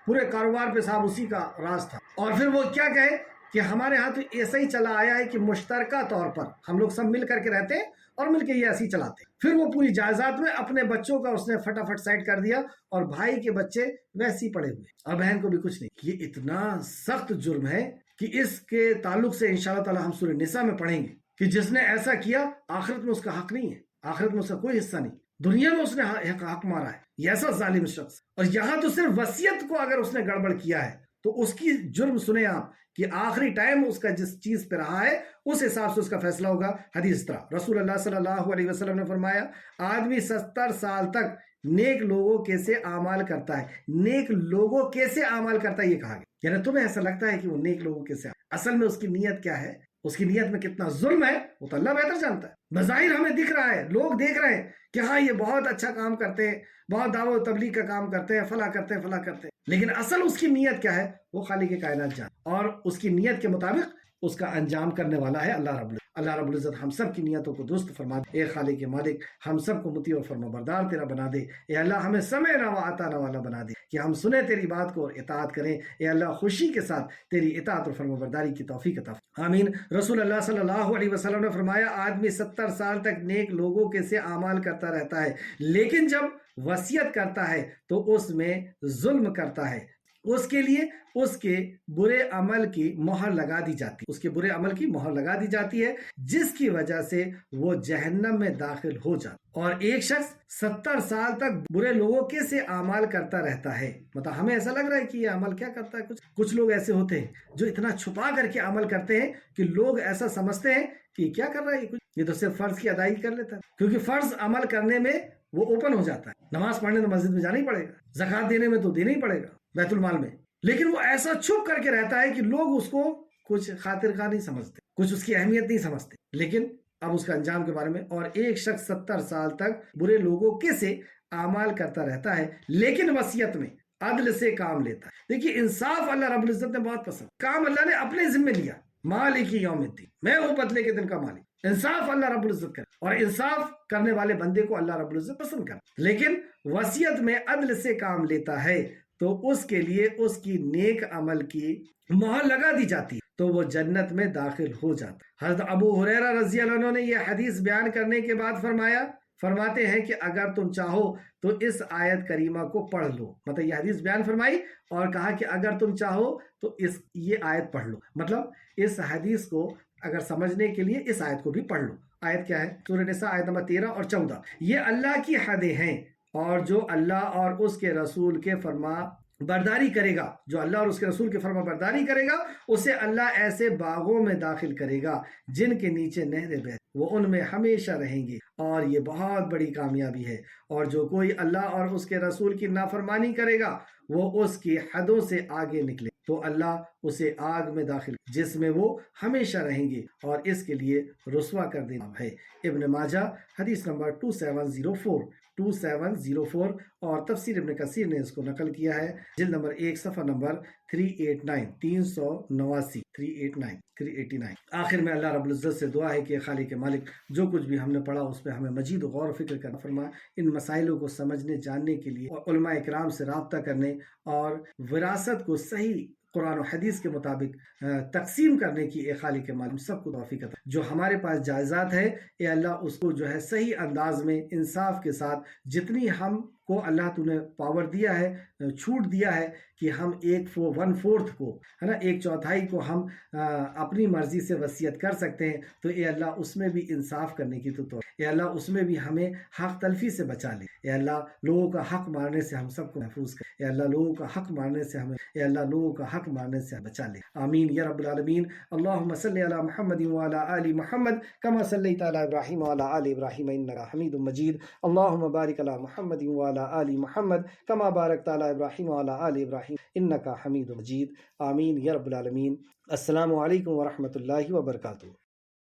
پورے کاروبار پہ صاحب اسی کا راز تھا۔ اور پھر وہ کیا کہے کہ ہمارے ہاں تو ایسا ہی چلا آیا ہے کہ مشترکہ طور پر ہم لوگ سب مل کر کے رہتے ہیں اور مل کے یہ ایسے ہی چلاتے ہیں. پھر وہ پوری جائیداد میں اپنے بچوں کا اس نے فٹافٹ سائڈ کر دیا اور بھائی کے بچے ویسے ہی پڑے ہوئے اور بہن کو بھی کچھ نہیں. یہ اتنا سخت جرم ہے کہ اس کے تعلق سے انشاءاللہ تعالی ہم سورہ نساء میں پڑھیں گے کہ جس نے ایسا کیا آخرت میں اس کا حق نہیں ہے، آخرت میں اس کا کوئی حصہ نہیں، دنیا میں اس نے حق مارا ہے. یہ ایسا ظالم شخص. اور یہاں تو صرف وصیت کو اگر اس نے گڑبڑ کیا ہے تو اس کی جرم سنیں آپ کہ آخری ٹائم اس کا جس چیز پہ رہا ہے اس حساب سے اس کا فیصلہ ہوگا. حدیث طرح رسول اللہ صلی اللہ علیہ وسلم نے فرمایا آدمی 70 سال تک نیک لوگوں کیسے اعمال کرتا ہے، نیک لوگوں کیسے اعمال کرتا ہے یہ کہا گیا. یعنی تمہیں ایسا لگتا ہے کہ وہ نیک لوگوں کیسے، اصل میں اس کی نیت کیا ہے، اس کی نیت میں کتنا ظلم ہے وہ تو اللہ بہتر جانتا ہے. بظاہر ہمیں دکھ رہا ہے، لوگ دیکھ رہے ہیں کہ ہاں یہ بہت اچھا کام کرتے ہیں، بہت دعوت و تبلیغ کا کام کرتے ہیں، فلاں کرتے ہیں فلاں کرتے ہیں، لیکن اصل اس کی نیت کیا ہے وہ خالق کے کائنات جان، اور اس کی نیت کے مطابق اس کا انجام کرنے والا ہے اللہ رب العزت. اللہ رب العزت ہم سب کی نیتوں کو درست فرما دے. اے خالق مالک ہم سب کو مطیع اور فرما بردار تیرا بنا دے. اے اللہ ہمیں سمعنا و اطعنا والا بنا دے کہ ہم سنیں تیری بات کو اور اطاعت کریں. اے اللہ خوشی کے ساتھ تیری اطاعت اور فرما برداری کی توفیق عطا فرما. آمین. رسول اللہ صلی اللہ علیہ وسلم نے فرمایا آدمی 70 سال تک نیک لوگوں کے سے اعمال کرتا رہتا ہے، لیکن جب وصیت کرتا ہے تو اس میں ظلم کرتا ہے، اس کے لیے اس کے برے عمل کی مہر لگا دی جاتی ہے، اس کے برے عمل کی مہر لگا دی جاتی ہے جس کی وجہ سے وہ جہنم میں داخل ہو جاتا. اور ایک شخص 70 سال تک برے لوگوں کے سے اعمال کرتا رہتا ہے. مطلب ہمیں ایسا لگ رہا ہے کہ یہ عمل کیا کرتا ہے، کچھ لوگ ایسے ہوتے ہیں جو اتنا چھپا کر کے عمل کرتے ہیں کہ لوگ ایسا سمجھتے ہیں کہ یہ کیا کر رہا ہے، یہ تو صرف فرض کی ادائیگی کر لیتا ہے. کیونکہ فرض عمل کرنے میں وہ اوپن ہو جاتا ہے، نماز پڑھنے تو مسجد میں جانا ہی پڑے گا، زکوٰۃ دینے میں تو دینا ہی پڑے گا بیت المال میں، لیکن وہ ایسا چھپ کر کے رہتا ہے کہ لوگ اس کو کچھ خاطر خواہ نہیں سمجھتے، کچھ اس کی اہمیت نہیں سمجھتے. لیکن اب اس کا انجام کے بارے میں، اور ایک شخص 70 سال تک برے لوگوں کے سے اعمال کرتا رہتا ہے لیکن وصیت میں عدل سے کام لیتا ہے. دیکھیے انصاف اللہ رب العزت نے بہت پسند، کام اللہ نے اپنے ذمہ لیا، مالک یوم الدین، میں ہوں بدلے کے دن کا مالک. انصاف اللہ رب العزت کرے اور انصاف کرنے والے بندے کو اللہ رب العزت پسند کرے. لیکن وصیت میں عدل سے کام لیتا ہے تو اس کے لیے اس کی نیک عمل کی مہر لگا دی جاتی ہے تو وہ جنت میں داخل ہو جاتا. حضرت ابو ہریرہ رضی اللہ عنہ نے یہ حدیث بیان کرنے کے بعد فرماتے ہیں کہ اگر تم چاہو تو اس آیت کریمہ کو پڑھ لو. مطلب یہ حدیث بیان فرمائی اور کہا کہ اگر تم چاہو تو یہ آیت پڑھ لو. مطلب اس حدیث کو اگر سمجھنے کے لیے اس آیت کو بھی پڑھ لو. آیت کیا ہے؟ سورہ نساء آیت نمبر 13 اور 14. یہ اللہ کی حدیں ہیں اور جو اللہ اور اس کے رسول کے فرما برداری کرے گا، جو اللہ اور اس کے رسول کے فرما برداری کرے گا اسے اللہ ایسے باغوں میں داخل کرے گا جن کے نیچے نہریں بہتی، وہ ان میں ہمیشہ رہیں گے اور یہ بہت بڑی کامیابی ہے. اور جو کوئی اللہ اور اس کے رسول کی نافرمانی کرے گا وہ اس کی حدوں سے آگے نکلے تو اللہ اسے آگ میں داخل جس میں وہ ہمیشہ رہیں گے اور اس کے لیے رسوا کر دینا ہے. ابن ماجہ حدیث نمبر 2704 اور تفسیر ابن کثیر نے اس کو نقل کیا ہے، جلد نمبر 1 صفحہ نمبر 389. آخر میں اللہ رب العزت سے دعا ہے کہ خالق مالک جو کچھ بھی ہم نے پڑھا اس پہ ہمیں مزید غور و فکر کرنا فرما. ان مسائلوں کو سمجھنے جاننے کے لیے اور علماء اکرام سے رابطہ کرنے اور وراثت کو صحیح قرآن و حدیث کے مطابق تقسیم کرنے کی اے خالق مالک سب کو توفیق عطا. جو ہمارے پاس جائیداد ہے اے اللہ اس کو جو ہے صحیح انداز میں انصاف کے ساتھ جتنی ہم کو اللہ تو نے پاور دیا ہے، چھوٹ دیا ہے کہ ہم 1/4 کو ہے نا 1/4 کو ہم اپنی مرضی سے وصیت کر سکتے ہیں تو اے اللہ اس میں بھی انصاف کرنے کی تو اے اللہ اس میں بھی ہمیں حق تلفی سے بچا لے. اے اللہ لوگوں کا حق مارنے سے ہم سب کو محفوظ کر. اے اللہ لوگوں کا حق مارنے سے ہمیں اے اللہ لوگوں کا حق مارنے سے بچا لے. آمین یا رب العالمین. اللہم صلی علی محمد وعلی آل محمد کما صلیت علی ابراہیم وعلی آل ابراہیم انک حمید مجید. اللہم بارک علی محمد وعلی آل محمد کما بارکت علی ابراہیم وعلی آل ابراہیم انک حمید مجید. آمین یا رب العالمین. السلام علیکم ورحمۃ اللہ وبرکاتہ.